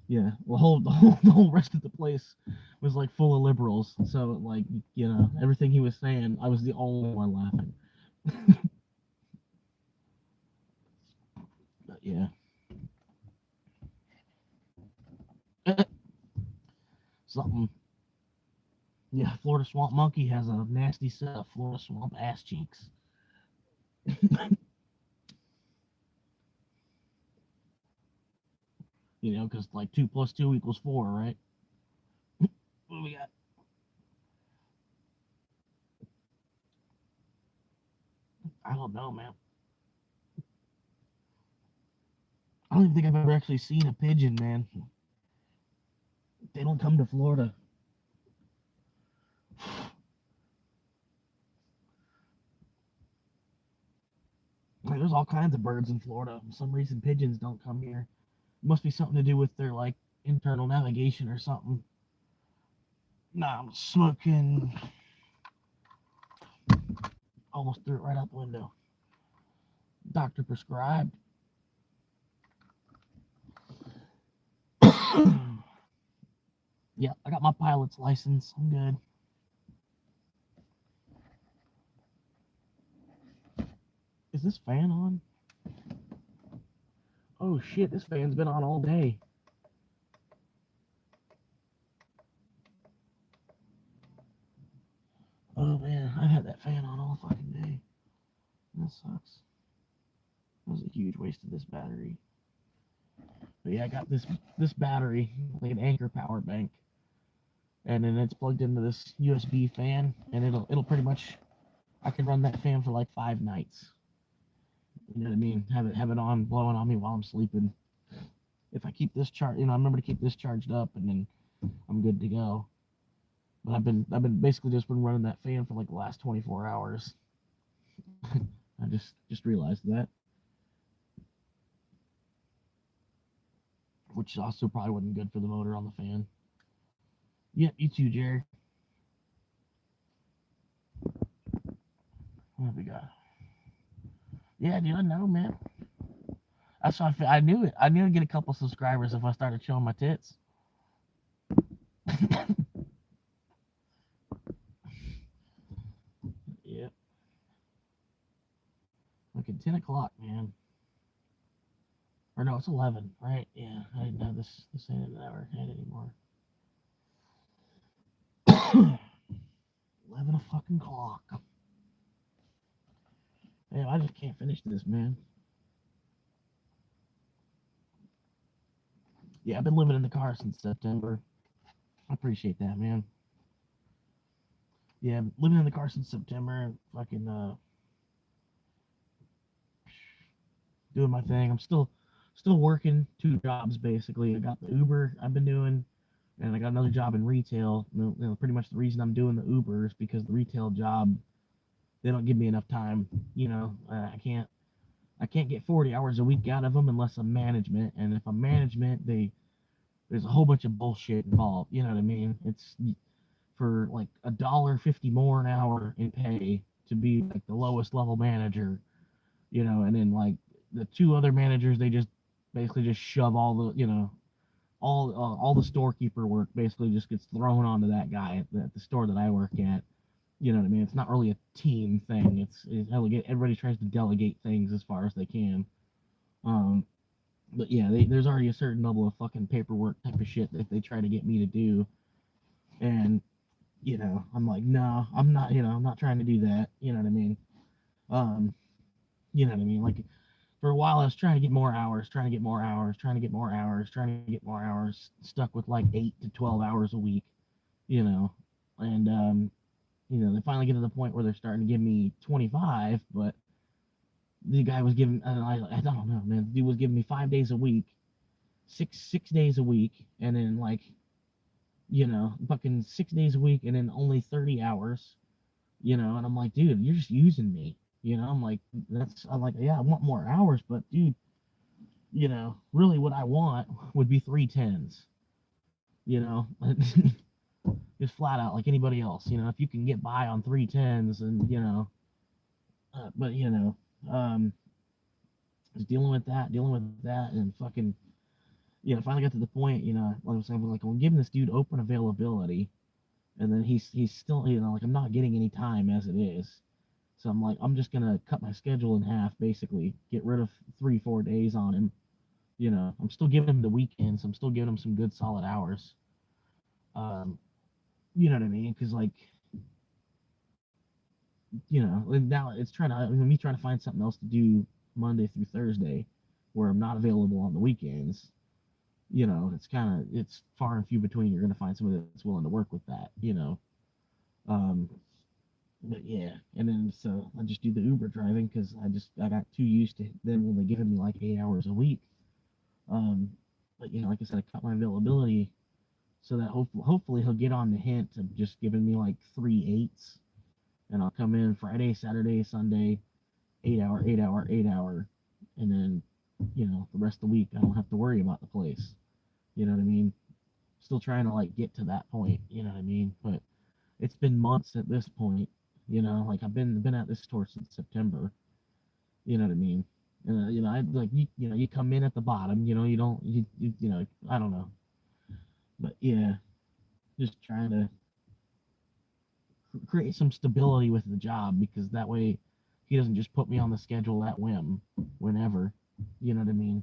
the whole rest of the place was like full of liberals. So like everything he was saying, I was the only one laughing. But yeah, something. Yeah, Florida Swamp Monkey has a nasty set of Florida Swamp ass cheeks. Because like 2 + 2 = 4, right? What do we got? I don't know, man. I don't even think I've ever actually seen a pigeon, man. They don't come to Florida. Like, there's all kinds of birds in Florida. For some reason, pigeons don't come here. It must be something to do with their like internal navigation or something. Nah, I'm smoking Almost threw it right out the window. Doctor prescribed. Yeah, I got my pilot's license. I'm good. Is this fan on? Oh shit, this fan's been on all day. Oh man, I've had that fan on all fucking day. That sucks. That was a huge waste of this battery. But yeah, I got this battery, like an Anker power bank, and then it's plugged into this USB fan, and it'll pretty much, I can run that fan for like 5 nights. You know what I mean? Have it on, blowing on me while I'm sleeping. If I keep this I remember to keep this charged up, and then I'm good to go. But I've been basically just been running that fan for like the last 24 hours. I just realized that. Which also probably wasn't good for the motor on the fan. Yep, you too, Jerry. What have we got? Yeah, dude, I know, man. That's why I knew it. I knew I'd get a couple subscribers if I started showing my tits. Yep. Like at 10 o'clock, man. Or no, it's 11, right? Yeah, I didn't have this ain't in our head anymore. 11 fucking clock. Man, I just can't finish this, man. Yeah, I've been living in the car since September. I appreciate that, man. Yeah, living in the car since September. Fucking doing my thing. I'm still working 2 jobs basically. I got the Uber I've been doing, and I got another job in retail. Pretty much the reason I'm doing the Uber is because the retail job, they don't give me enough time. I can't get 40 hours a week out of them unless I'm management. And if I'm management, there's a whole bunch of bullshit involved. You know what I mean? It's for like $1.50 more an hour in pay to be like the lowest level manager. And then like the 2 other managers, they just basically just shove all the all the storekeeper work basically just gets thrown onto that guy at the store that I work at. You know what I mean? It's not really a team thing. It's everybody tries to delegate things as far as they can. But yeah, there's already a certain level of fucking paperwork type of shit that they try to get me to do, and I'm like, no, I'm not. I'm not trying to do that. You know what I mean? Um, you know what I mean? Like for a while, I was trying to get more hours, trying to get more hours, trying to get more hours, trying to get more hours. Stuck with like 8 to 12 hours a week. And they finally get to the point where they're starting to give me 25, but the guy was giving, I don't know, man. The dude was giving me 5 days a week, six days a week, and then like, fucking 6 days a week, and then only 30 hours, and I'm like, dude, you're just using me. I'm like, I'm like, yeah, I want more hours, but dude, really what I want would be 3 10s, just flat out like anybody else. If you can get by on 3 10s, and but just dealing with that, and fucking, finally got to the point, like I was saying, like, I'm giving this dude open availability, and then he's still, like, I'm not getting any time as it is. So I'm like, I'm just gonna cut my schedule in half, basically, get rid of 3-4 days on him. I'm still giving him the weekends. I'm still giving him some good solid hours. You know what I mean? Because like, now it's me trying to find something else to do Monday through Thursday, where I'm not available on the weekends. It's far and few between. You're gonna find somebody that's willing to work with that. But yeah, and then so I just do the Uber driving because I got too used to them when they giving me like 8 hours a week. But like I said, I cut my availability so that hopefully he'll get on the hint of just giving me like 3 8s, and I'll come in Friday, Saturday, Sunday, 8 hour, 8 hour, 8 hour, and then the rest of the week I don't have to worry about the place. You know what I mean? Still trying to like get to that point. You know what I mean? But it's been months at this point. You know, like I've been at this store since September. You know what I mean? You know, I like you know, you come in at the bottom. You know, you don't you know, I don't know, but yeah, just trying to create some stability with the job because that way he doesn't just put me on the schedule at whim whenever. You know what I mean?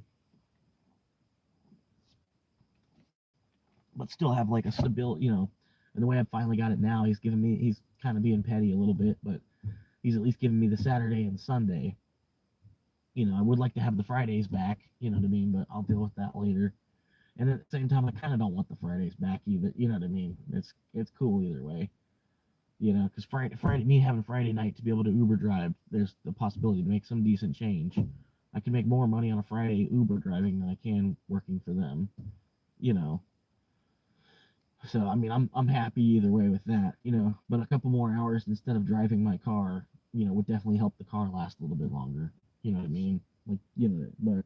But still have like a stability, you know. And the way I finally got it now, he's kind of being petty a little bit, but he's at least giving me the Saturday and Sunday. You know, I would like to have the Fridays back, you know what I mean, but I'll deal with that later. And at the same time, I kind of don't want the Fridays back either. You know what I mean? It's cool either way. You know, because me having Friday night to be able to Uber drive, there's the possibility to make some decent change. I can make more money on a Friday Uber driving than I can working for them. You know, so I mean, I'm happy either way with that. You know, but a couple more hours instead of driving my car, you know, would definitely help the car last a little bit longer. You know what I mean? Like, you know, but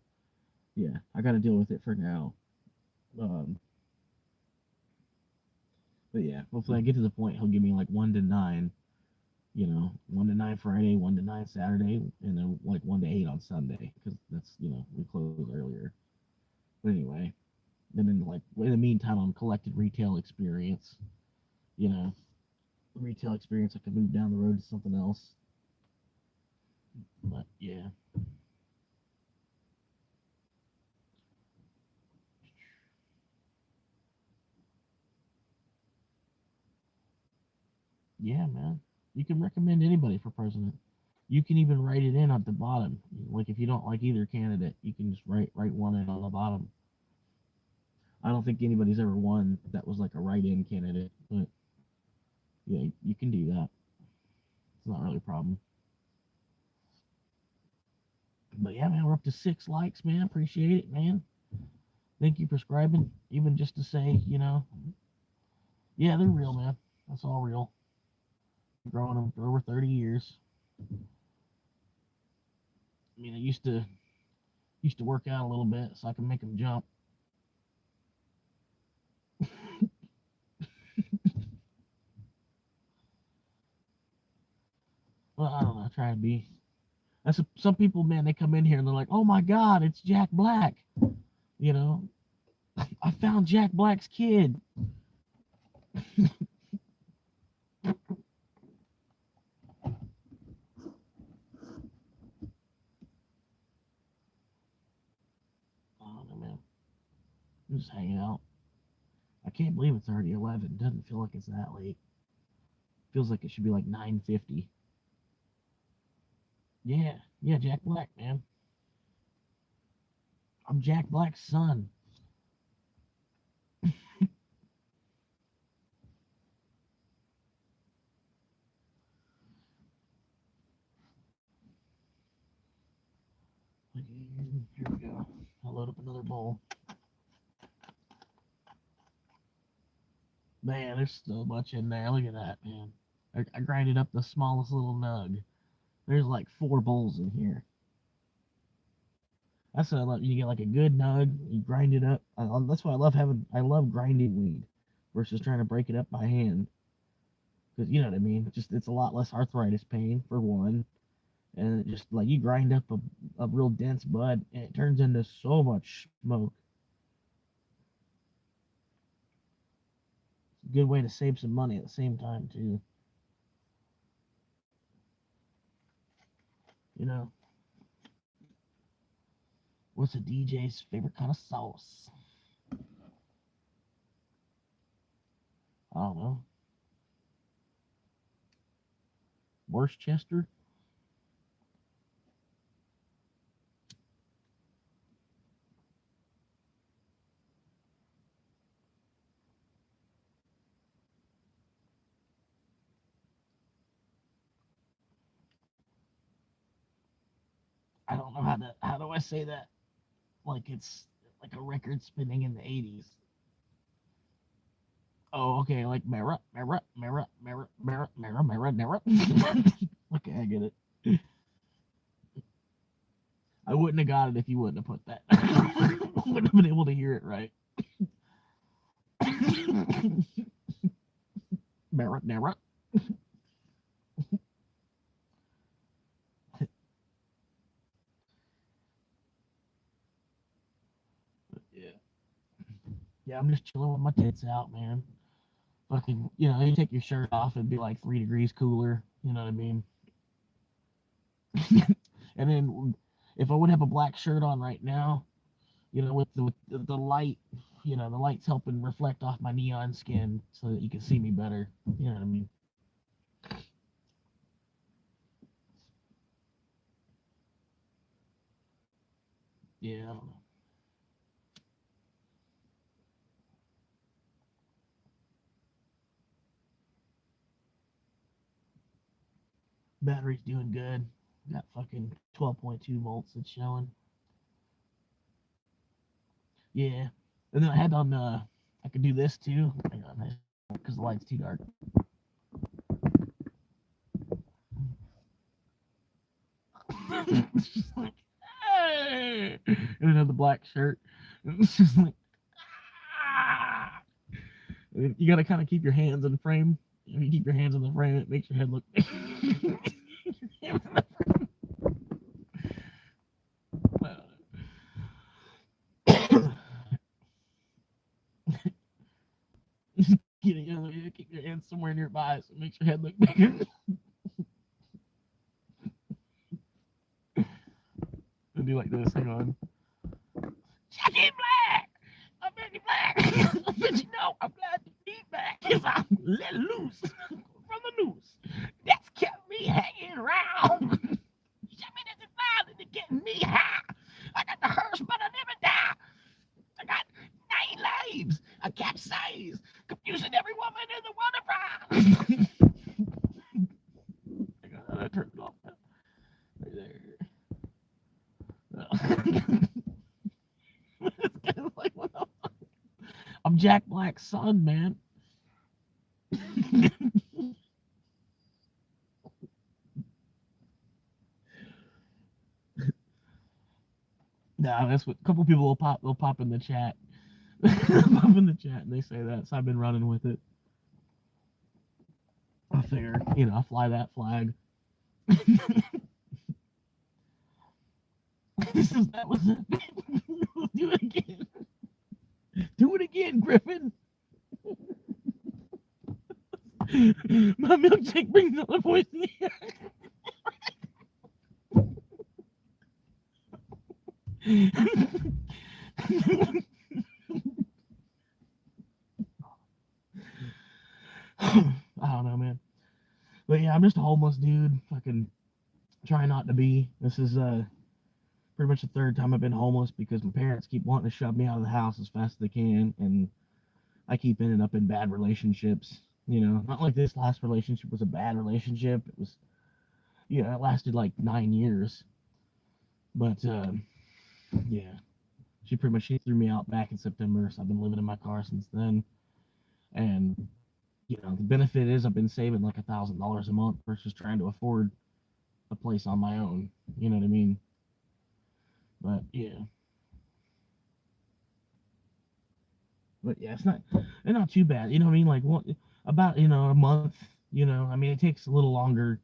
yeah, I got to deal with it for now. Um, but yeah, hopefully I get to the point he'll give me like 1 to 9. You know, 1 to 9 Friday, 1 to 9 Saturday, and then like 1 to 8 on Sunday because that's you know we close earlier. But anyway, then in the meantime, I'm collected retail experience. You know, retail experience. I could move down the road to something else. But yeah, yeah, man. You can recommend anybody for president. You can even write it in at the bottom. Like if you don't like either candidate, you can just write one in on the bottom. I don't think anybody's ever won that was like a write-in candidate, but yeah, you can do that. It's not really a problem. But yeah, man, we're up to 6 likes, man. Appreciate it, man. Thank you for subscribing. Even just to say, you know, yeah, they're real, man. That's all real. Growing them for over 30 years. I mean, I used to work out a little bit so I can make them jump. Well, I don't know. I try to be. Some people, man, they come in here and they're like, "Oh my God, it's Jack Black." You know, I found Jack Black's kid. Oh no, man. I'm just hanging out. I can't believe it's already 11. It doesn't feel like it's that late. Feels like it should be like 9:50. Yeah, yeah, Jack Black, man. I'm Jack Black's son. Okay, here we go. I'll load up another bowl. Man, there's so much in there. Look at that, man. I grinded up the smallest little nug. There's like 4 bowls in here. That's what I love. You get like a good nug, you grind it up. That's why I love having. I love grinding weed versus trying to break it up by hand. Because you know what I mean. Just it's a lot less arthritis pain for one, and it just like you grind up a real dense bud, and it turns into so much smoke. It's a good way to save some money at the same time too. You know, what's a DJ's favorite kind of sauce? I don't know. Worcester. I don't know how do I say that like it's like a record spinning in the 80s. Oh, okay, like Mara, Mara, Mara, Mara, Mara, Mara, Mara, Mara. Okay, I get it. I wouldn't have got it if you wouldn't have put that. I wouldn't have been able to hear it right. Mara, Mara. Yeah, I'm just chilling with my tits out, man. Fucking, you take your shirt off, it'd be like 3 degrees cooler. You know what I mean? And then if I would have a black shirt on right now, with the light, the light's helping reflect off my neon skin so that you can see me better. You know what I mean? Yeah, I don't know. Battery's doing good. Got fucking 12.2 volts it's showing. Yeah. And then I had on, I could do this too. Hang on, because the light's too dark. It's just like, hey! And another black shirt. It's just like, ah! You gotta kind of keep your hands in frame. If you keep your hands in the frame, it makes your head look. Keep your hands somewhere nearby so it makes your head look bigger. And do like this. Hang on. Jackie Black! I'm Jackie Black! But I'm glad to be back because I'm let loose from the noose. That's kept me hanging around. Shut me this violence to get me high. I got the hearse, but I never die. I got 9 lives. I capsize, confusing every woman in the water fry. I gotta turn it off now. Right there. It's kind of like, what the fuck? I'm Jack Black's son, man. No, that's what a couple people will pop. They'll pop in the chat. Pop in the chat, and they say that. So I've been running with it. I figure, I fly that flag. That was it. Do it again. Do it again, Griffin. My milkshake brings all the voice in the air. I don't know, man. But yeah, I'm just a homeless dude. Fucking trying not to be. This is pretty much the third time I've been homeless because my parents keep wanting to shove me out of the house as fast as they can, and I keep ending up in bad relationships. Not like this last relationship was a bad relationship. It was, it lasted like 9 years. But yeah, she threw me out back in September, so I've been living in my car since then. And the benefit is I've been saving like $1,000 a month versus trying to afford a place on my own. You know what I mean? But yeah, it's not too bad. You know what I mean? Like what about a month. I mean it takes a little longer.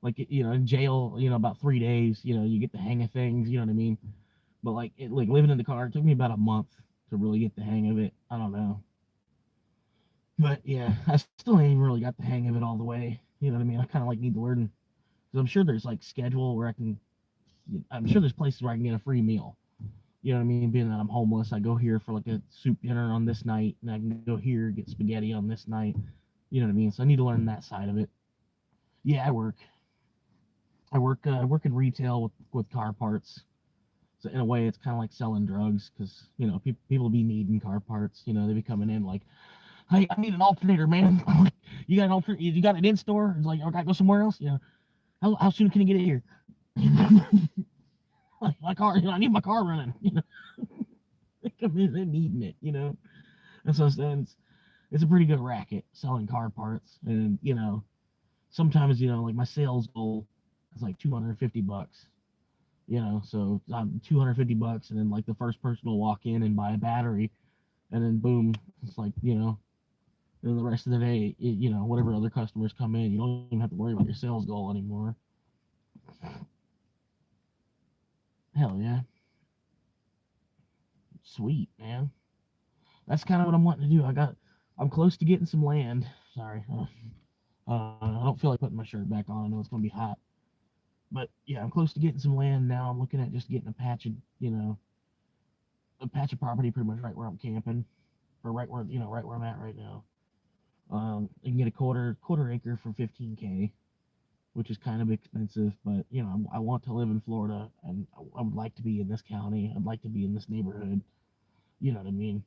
Like in jail, about 3 days. You get the hang of things. You know what I mean? But like living in the car, it took me about a month to really get the hang of it. I don't know. But yeah, I still ain't really got the hang of it all the way. You know what I mean? I kind of like need to learn because I'm sure there's like schedule where I can. I'm sure there's places where I can get a free meal. You know what I mean? Being that I'm homeless, I go here for like a soup dinner on this night, and I can go here get spaghetti on this night. You know what I mean? So I need to learn that side of it. Yeah, I work. I work in retail with car parts. So in a way, it's kind of like selling drugs because people be needing car parts. They be coming in like, hey, I need an alternator, man. You got an alternator? You got it in store? It's like, I gotta go somewhere else. How soon can you get it here? Like my car, I need my car running. They come in, they're needing it. And so then it's a pretty good racket selling car parts, and sometimes like my sales goal is like $250. So I'm $250, and then like the first person will walk in and buy a battery, and then boom, it's like and the rest of the day, whatever other customers come in, you don't even have to worry about your sales goal anymore. Hell yeah, sweet man. that's kind of what I'm wanting to do. I'm close to getting some land. Sorry, I don't feel like putting my shirt back on. I know it's gonna be hot, but yeah, I'm close to getting some land now. I'm looking at just getting a patch of, a patch of property pretty much right where I'm camping, or right where, right where I'm at right now. I can get a quarter acre for 15K, which is kind of expensive, but I want to live in Florida, and I would like to be in this county. I'd like to be in this neighborhood. You know what I mean?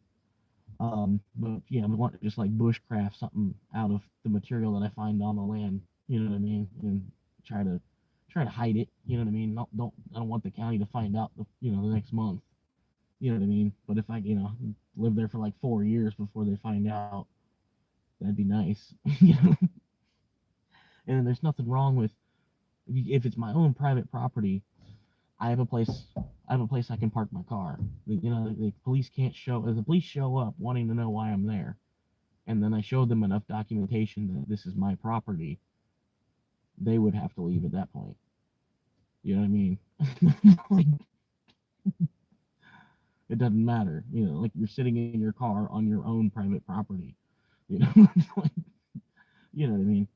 But yeah, I want to just like bushcraft something out of the material that I find on the land. You know what I mean? And try to try to hide it. You know what I mean? I don't want the county to find out the next month. You know what I mean? But if I live there for like 4 years before they find out, that'd be nice. And there's nothing wrong with, if it's my own private property. I have a place. I have a place I can park my car. The police can't show. If the police show up wanting to know why I'm there, and then I show them enough documentation that this is my property, they would have to leave at that point. You know what I mean? Like, it doesn't matter. Like you're sitting in your car on your own private property. Like, you know what I mean?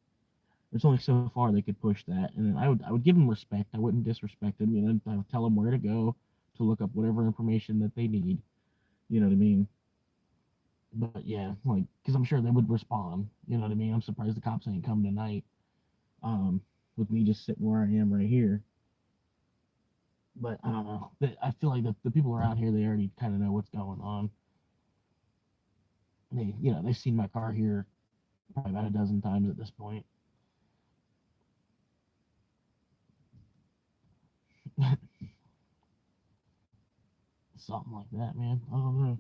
There's only so far they could push that, and then I would give them respect. I wouldn't disrespect them. I would tell them where to go to look up whatever information that they need. You know what I mean? But yeah, like, because I'm sure they would respond. You know what I mean? I'm surprised the cops ain't come tonight. Um, with me just sitting where I am right here. But I don't know. I feel like the people around here, they already kind of know what's going on. They've seen my car here probably about a dozen times at this point. Something like that, man. I don't know.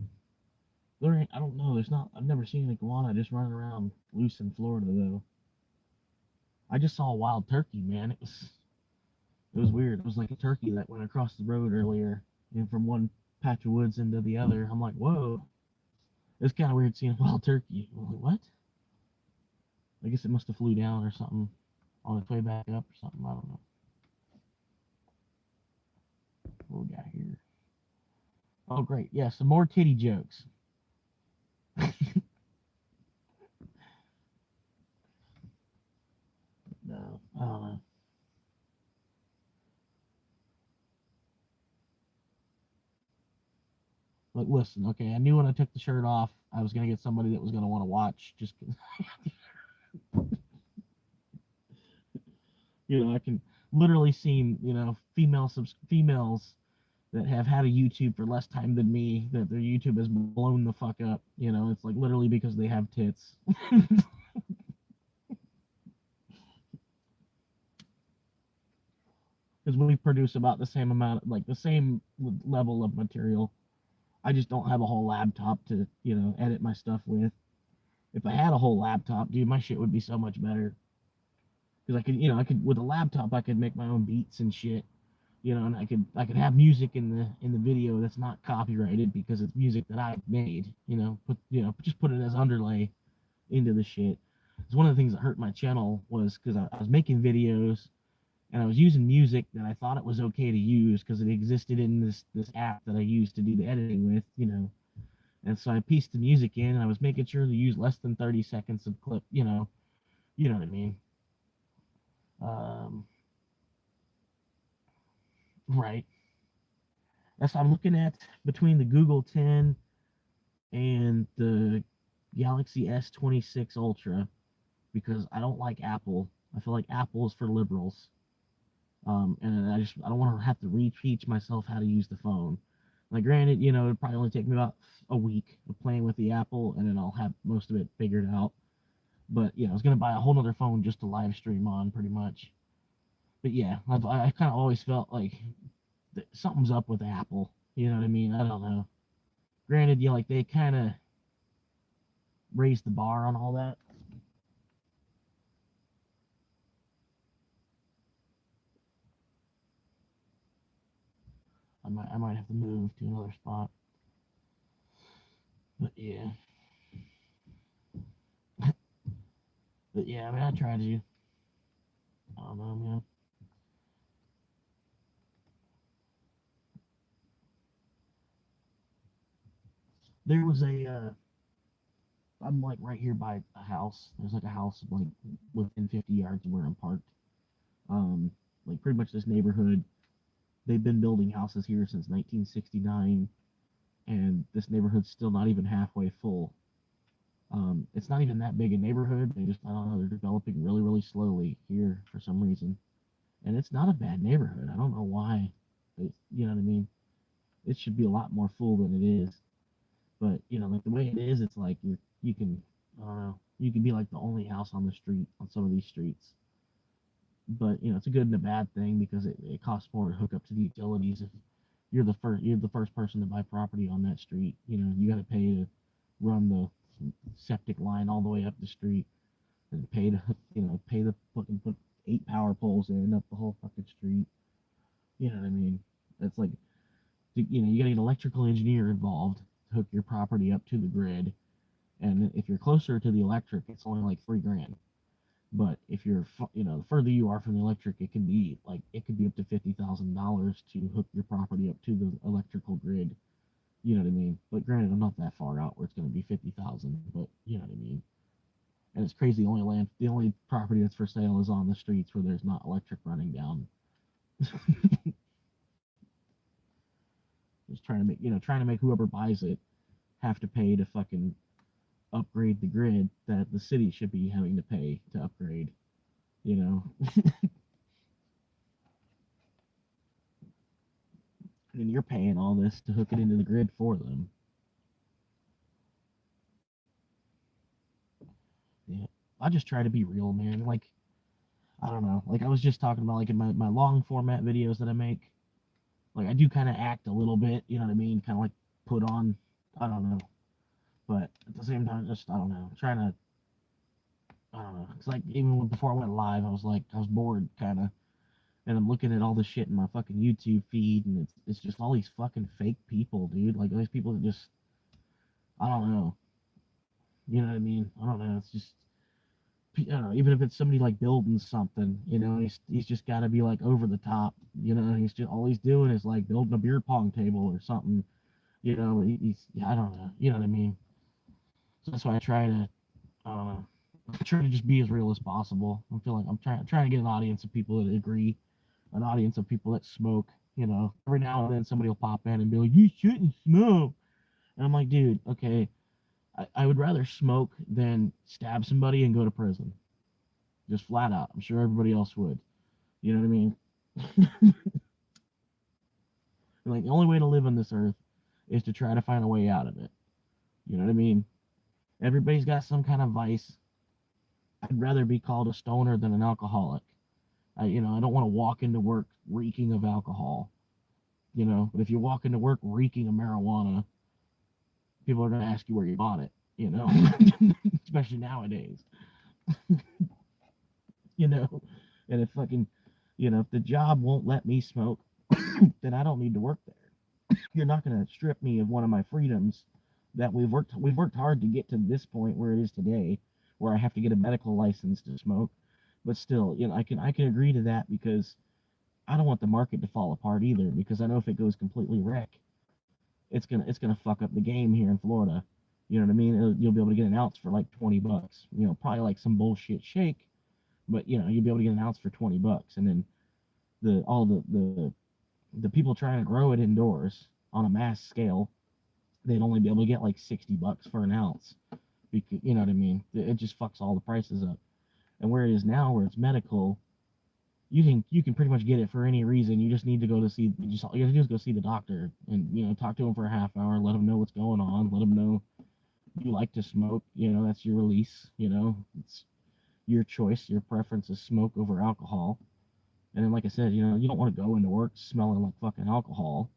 There ain't. I don't know. There's not. I've never seen an iguana just running around loose in Florida though. I just saw a wild turkey, man. It was weird. It was like a turkey that went across the road earlier, and from one patch of woods into the other. I'm like, whoa. It's kind of weird seeing a wild turkey. I'm like, what? I guess it must have flew down or something on its way back up or something. I don't know. What we got here? Oh, great. Yeah, some more titty jokes. No, I don't know. Like, listen, okay, I knew when I took the shirt off, I was gonna get somebody that was gonna want to watch. Just, I can literally see, females that have had a YouTube for less time than me, that their YouTube has blown the fuck up. It's like literally because they have tits. Because we produce about the same amount, like the same level of material. I just don't have a whole laptop to, edit my stuff with. If I had a whole laptop, dude, my shit would be so much better. Because I could with a laptop, I could make my own beats and shit. And I could have music in the video that's not copyrighted because it's music that I made. Just put it as underlay into the shit. It's one of the things that hurt my channel was because I was making videos and I was using music that I thought it was okay to use because it existed in this app that I used to do the editing with. And so I pieced the music in, and I was making sure to use less than 30 seconds of clip. You know what I mean. Um, right. That's what I'm looking at between the Google 10 and the Galaxy S26 Ultra because I don't like Apple. I feel like Apple is for liberals. And I don't want to have to reteach myself how to use the phone. Like, granted, it'd probably only take me about a week of playing with the Apple, and then I'll have most of it figured out. But I was gonna buy a whole nother phone just to live stream on, pretty much. But yeah, I kind of always felt like something's up with Apple. You know what I mean? I don't know. Granted, they kind of raised the bar on all that. I might have to move to another spot. But yeah. But yeah, I mean, I tried to. I don't know, man. There was I'm like right here by a house. There's like a house like within 50 yards of where I'm parked. Um, like pretty much this neighborhood, they've been building houses here since 1969, and this neighborhood's still not even halfway full. It's not even that big a neighborhood. They just, I don't know, they're developing really, really slowly here for some reason. And it's not a bad neighborhood. I don't know why. You know what I mean? It should be a lot more full than it is. But, you know, like the way it is, it's like you can, I don't know, you can be like the only house on the street on some of these streets. But, you know, it's a good and a bad thing because it costs more to hook up to the utilities. If you're the first person to buy property on that street, you know, you got to pay to run the septic line all the way up the street and pay to, you know, pay the fucking put 8 power poles in up the whole fucking street. You know what I mean? It's like, you know, you got to get an electrical engineer involved to hook your property up to the grid. And if you're closer to the electric, it's only like 3 grand. But if you're, you know, the further you are from the electric, it could be up to $50,000 to hook your property up to the electrical grid. You know what I mean? But granted, I'm not that far out where it's going to be 50,000. But you know what I mean? And it's crazy. The only property that's for sale is on the streets where there's not electric running down. Just trying to make whoever buys it have to pay to fucking upgrade the grid that the city should be having to pay to upgrade. You know, and you're paying all this to hook it into the grid for them. Yeah, I just try to be real, man. Like, I don't know. Like I was just talking about, like in my long format videos that I make, like I do kind of act a little bit. You know what I mean? Kind of like put on. I don't know. But at the same time, just I don't know. Trying to. I don't know. It's like even before I went live, I was bored, kind of, and I'm looking at all this shit in my fucking YouTube feed, and it's just all these fucking fake people, dude. Like these people that just, I don't know. You know what I mean? I don't know. It's just, I don't know. Even if it's somebody like building something, you know, he's just got to be like over the top. You know, he's just all he's doing is like building a beer pong table or something. You know, he's I don't know. You know what I mean? So that's why I try to, I don't know. I try to just be as real as possible. I feel like I'm trying to get an audience of people that agree, an audience of people that smoke. You know, every now and then somebody will pop in and be like, "You shouldn't smoke," and I'm like, "Dude, okay, I would rather smoke than stab somebody and go to prison. Just flat out. I'm sure everybody else would. You know what I mean? Like the only way to live on this earth is to try to find a way out of it. You know what I mean? Everybody's got some kind of vice. I'd rather be called a stoner than an alcoholic. I don't want to walk into work reeking of alcohol. But if you walk into work reeking of marijuana, people are going to ask you where you bought it. Especially nowadays. you know, and if fucking, if the job won't let me smoke, then I don't need to work there. You're not going to strip me of one of my freedoms that we've worked hard to get to this point where it is today, where I have to get a medical license to smoke. But still, I can agree to that because I don't want the market to fall apart either, because I know if it goes completely wreck, it's gonna fuck up the game here in Florida. You know what I mean? You'll be able to get an ounce for like $20. Probably like some bullshit shake, but you'll be able to get an ounce for $20, and then the people trying to grow it indoors on a mass scale, they'd only be able to get like $60 for an ounce. Because, you know what I mean? It just fucks all the prices up. And where it is now, where it's medical, you can pretty much get it for any reason. You just need to go to see you just go see the doctor and talk to him for a half hour, let him know what's going on, let him know you like to smoke. That's your release. It's your choice. Your preference is smoke over alcohol. And then, like I said, you don't want to go into work smelling like fucking alcohol.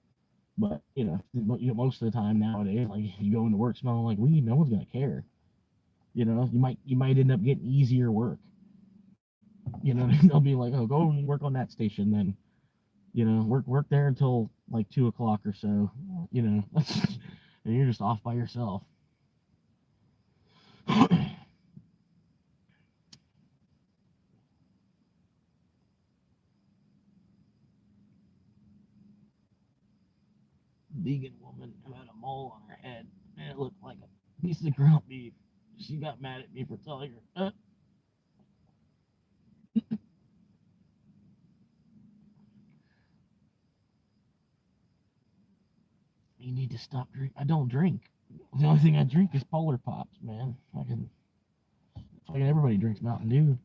But most of the time nowadays, like you go into work smelling like weed, no one's gonna care. You might end up getting easier work. They'll be like, oh, go work on that station then. Work there until like 2 o'clock or so. And you're just off by yourself. Vegan woman who had a mole on her head. it looked like a piece of ground beef. She got mad at me for telling her. You need to stop drink. I don't drink. The only thing I drink is Polar Pops, man. Fucking everybody drinks Mountain Dew.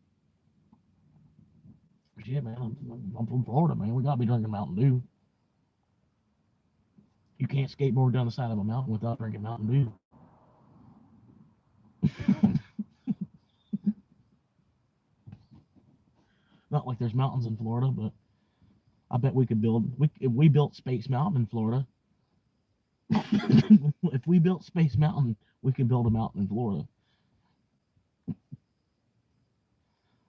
Shit, man. I'm from Florida, man. We gotta be drinking Mountain Dew. You can't skateboard down the side of a mountain without drinking Mountain Dew. Not like there's mountains in Florida, but I bet we could build. If we built Space Mountain in Florida, if we built Space Mountain, we could build a mountain in Florida.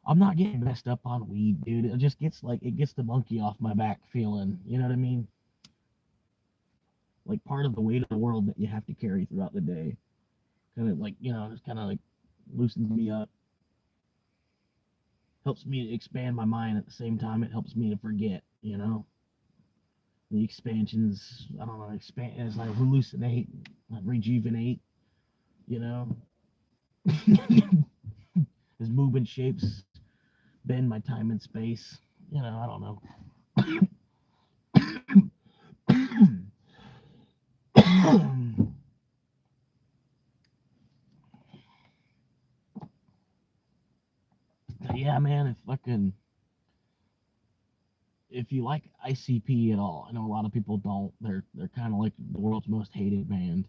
I'm not getting messed up on weed, dude. It just gets it gets the monkey off my back feeling. You know what I mean? Like part of the weight of the world that you have to carry throughout the day. Kind of just kind of like loosens me up. Helps me to expand my mind at the same time. It helps me to forget. The expansions. I don't know. Expand as I hallucinate, I rejuvenate. You know, as movement shapes bend my time and space. I don't know. Yeah, man, if you like ICP at all, I know a lot of people don't. They're kind of like the world's most hated band.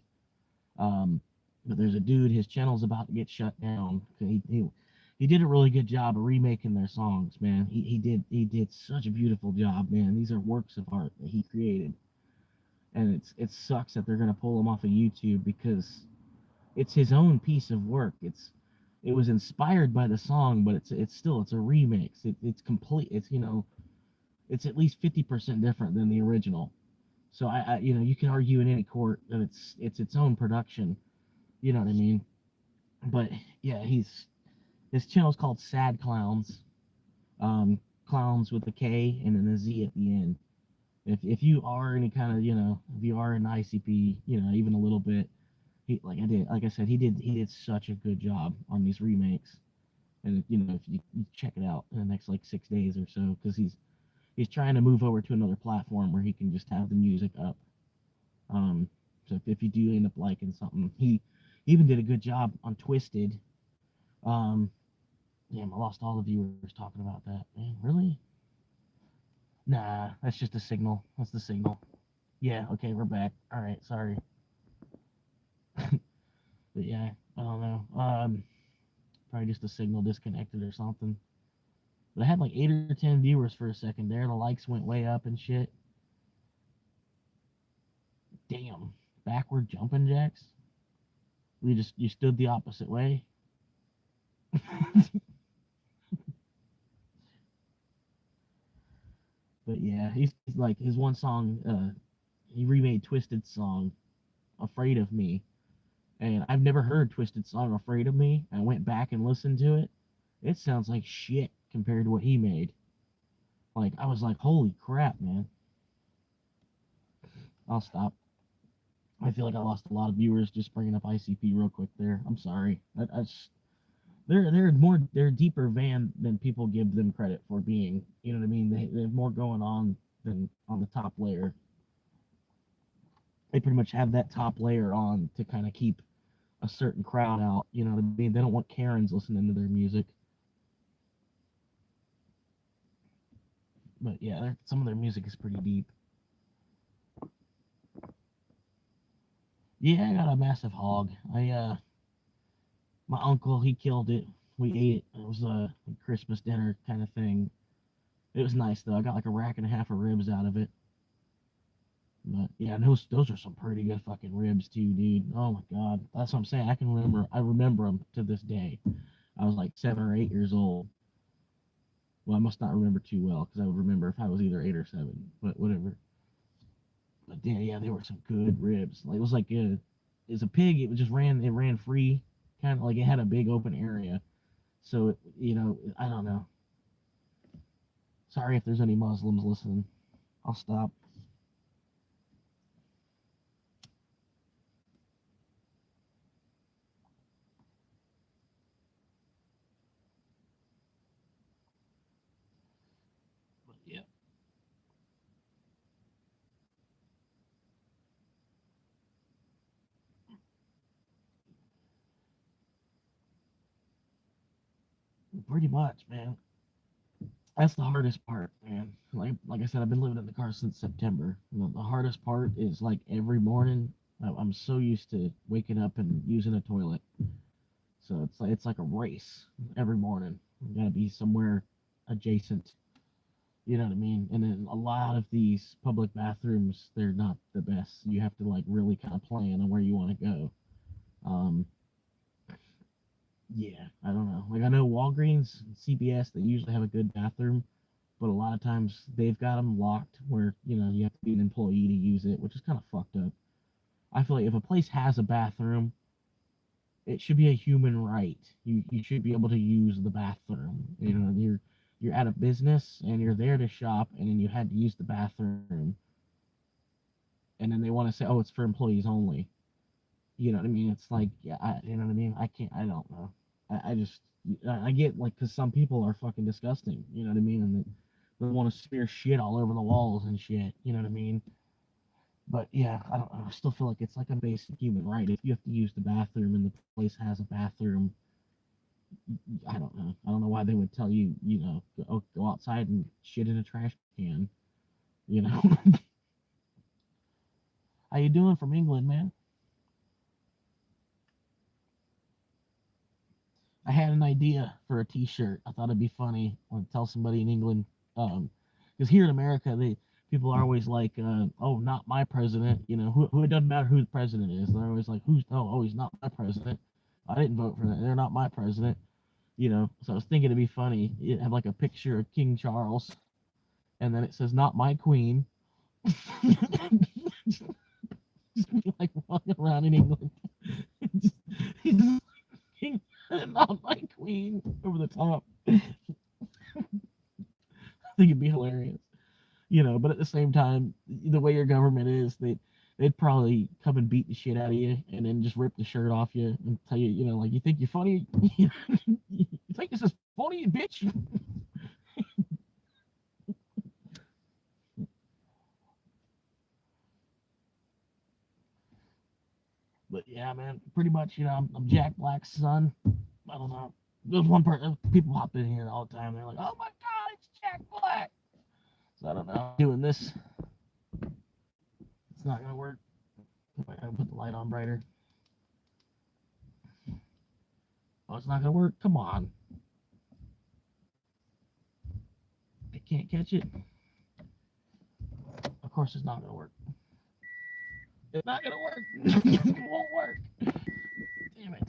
But there's a dude. His channel's about to get shut down. He did a really good job of remaking their songs, man. He did such a beautiful job, man. These are works of art that he created, and it sucks that they're gonna pull him off of YouTube because it's his own piece of work. It was inspired by the song, but it's a remix. It's complete. It's at least 50% different than the original. So you can argue in any court that it's its own production. You know what I mean? But yeah, his channel's called Sad Clowns. Clowns with a K and then a Z at the end. If you are any kind of if you are an ICP, even a little bit, like I said, he did such a good job on these remakes. And if you check it out in the next like 6 days or so, because he's trying to move over to another platform where he can just have the music up. So if you do end up liking something, he even did a good job on Twisted. Damn, I lost all the viewers talking about that. Man, really? Nah, that's just a signal. That's the signal. Yeah, okay, we're back. All right, sorry. But yeah, I don't know. Probably just a signal disconnected or something. But I had like 8 or 10 viewers for a second there. The likes went way up and shit. Damn, backward jumping jacks. You stood the opposite way. But yeah, he's like his one song. He remade Twisted song, "Afraid of Me," and I've never heard Twisted song "Afraid of Me." I went back and listened to it. It sounds like shit compared to what he made. Like I was like, holy crap, man. I'll stop. I feel like I lost a lot of viewers just bringing up ICP real quick there. I'm sorry. They're a deeper van than people give them credit for being. You know what I mean? They have more going on than on the top layer. They pretty much have that top layer on to kind of keep a certain crowd out. You know what I mean? They don't want Karens listening to their music. But yeah, some of their music is pretty deep. Yeah, I got a massive hog. My uncle, he killed it. We ate it. It was a Christmas dinner kind of thing. It was nice though. I got like a rack and a half of ribs out of it. But yeah, those are some pretty good fucking ribs too, dude. Oh my god, that's what I'm saying. I remember them to this day. I was like 7 or 8 years old. Well, I must not remember too well because I would remember if I was either 8 or 7, but whatever. But yeah, they were some good ribs. Like it was like as a pig, it ran free, kind of like it had a big open area. So I don't know. Sorry if there's any Muslims listening. I'll stop. Yeah. Pretty much, man. That's the hardest part, man. Like I said, I've been living in the car since September. The hardest part is like every morning. I'm so used to waking up and using a toilet, so it's like a race every morning. You gotta be somewhere adjacent. You know what I mean? And then a lot of these public bathrooms, they're not the best. You have to like really kind of plan on where you want to go. Um, yeah, I don't know. Like I know Walgreens, CVS, they usually have a good bathroom, but a lot of times they've got them locked where you have to be an employee to use it, which is kind of fucked up. I feel like if a place has a bathroom, it should be a human right. You should be able to use the bathroom. You're at a business and you're there to shop, and then you had to use the bathroom, and then they want to say, oh, it's for employees only. You know what I mean? It's like, yeah, you know what I mean? I can't. I don't know. I just I get like because some people are fucking disgusting. You know what I mean? And they want to smear shit all over the walls and shit. You know what I mean? But yeah, I don't know. I still feel like it's like a basic human right. If you have to use the bathroom and the place has a bathroom, I don't know. I don't know why they would tell you, go outside and shit in a trash can. You know, how you doing from England, man? I had an idea for a T-shirt. I thought it'd be funny. I'll tell somebody in England, because here in America, people are always like, "Oh, not my president." Who it doesn't matter who the president is. They're always like, "Who's? Oh, he's not my president. I didn't vote for that. They're not my president." So I was thinking it'd be funny. It have like a picture of King Charles, and then it says, "Not my queen." Just be like walking around in England. Just, not my queen over the top. I think it'd be hilarious. But at the same time, the way your government is, they'd probably come and beat the shit out of you and then just rip the shirt off you and tell you, like, you think you're funny? You think this is funny, bitch? But yeah, man, pretty much, I'm Jack Black's son. I don't know. There's one person, people hop in here all the time. They're like, oh my God, it's Jack Black. So I don't know. Doing this, it's not going to work. I gotta put the light on brighter. Oh, it's not going to work. Come on. I can't catch it. Of course, it's not going to work. It's not going to work. It won't work. Damn it.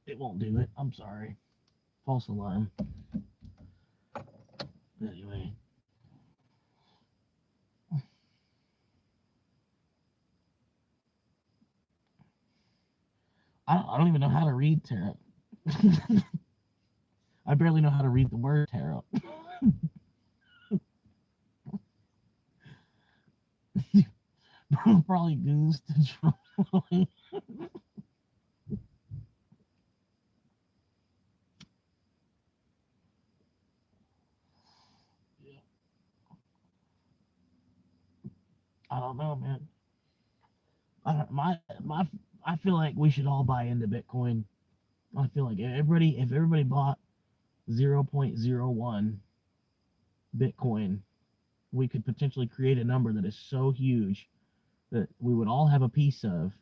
It won't do it. I'm sorry. False alarm. Anyway. I don't even know how to read tarot. I barely know how to read the word tarot. Probably goose to drawing. Yeah. I don't know, man. I feel like we should all buy into Bitcoin. I feel like if everybody bought 0.01 Bitcoin, we could potentially create a number that is so huge that we would all have a piece of,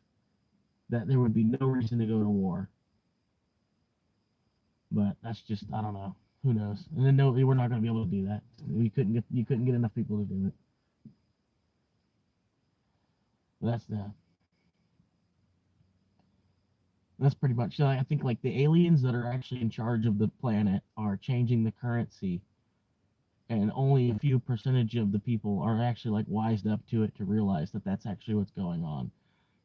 that there would be no reason to go to war. But that's just, I don't know. Who knows? And then no, we're not going to be able to do that. You couldn't get enough people to do it. But that's pretty much. So I think like the aliens that are actually in charge of the planet are changing the currency, and only a few percentage of the people are actually like wised up to it to realize that that's actually what's going on.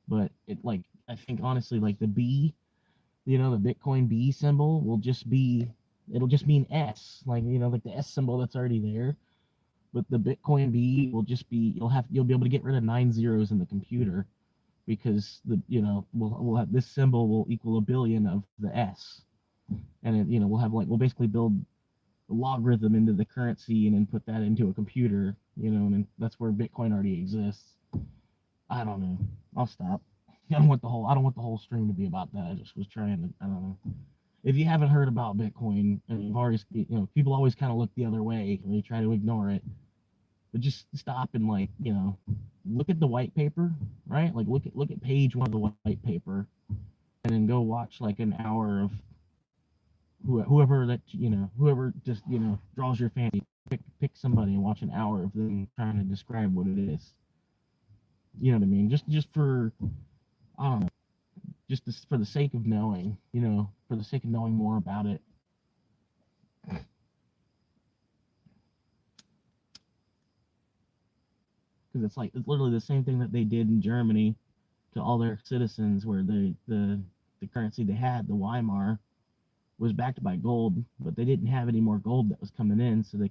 But I think honestly, like the B, the Bitcoin B symbol will just be, it'll just mean S, like like the S symbol that's already there. But the Bitcoin B will just be, you'll be able to get rid of 9 zeros in the computer, because we'll have this symbol will equal a billion of the S. and it, we'll basically build a logarithm into the currency and then put that into a computer, and then that's where Bitcoin already exists. I don't know. I'll stop. I don't want the whole stream to be about that. I just was trying to. I don't know. If you haven't heard about Bitcoin, and you've already, people always kind of look the other way and they try to ignore it. But just stop and look at the white paper, right? Like look at page one of the white paper, and then go watch like an hour of whoever just draws your fancy. Pick somebody and watch an hour of them trying to describe what it is. You know what I mean? Just for, I don't know, for the sake of knowing, for the sake of knowing more about it. Because it's literally the same thing that they did in Germany to all their citizens, where the currency they had, the Weimar, was backed by gold, but they didn't have any more gold that was coming in, so they kept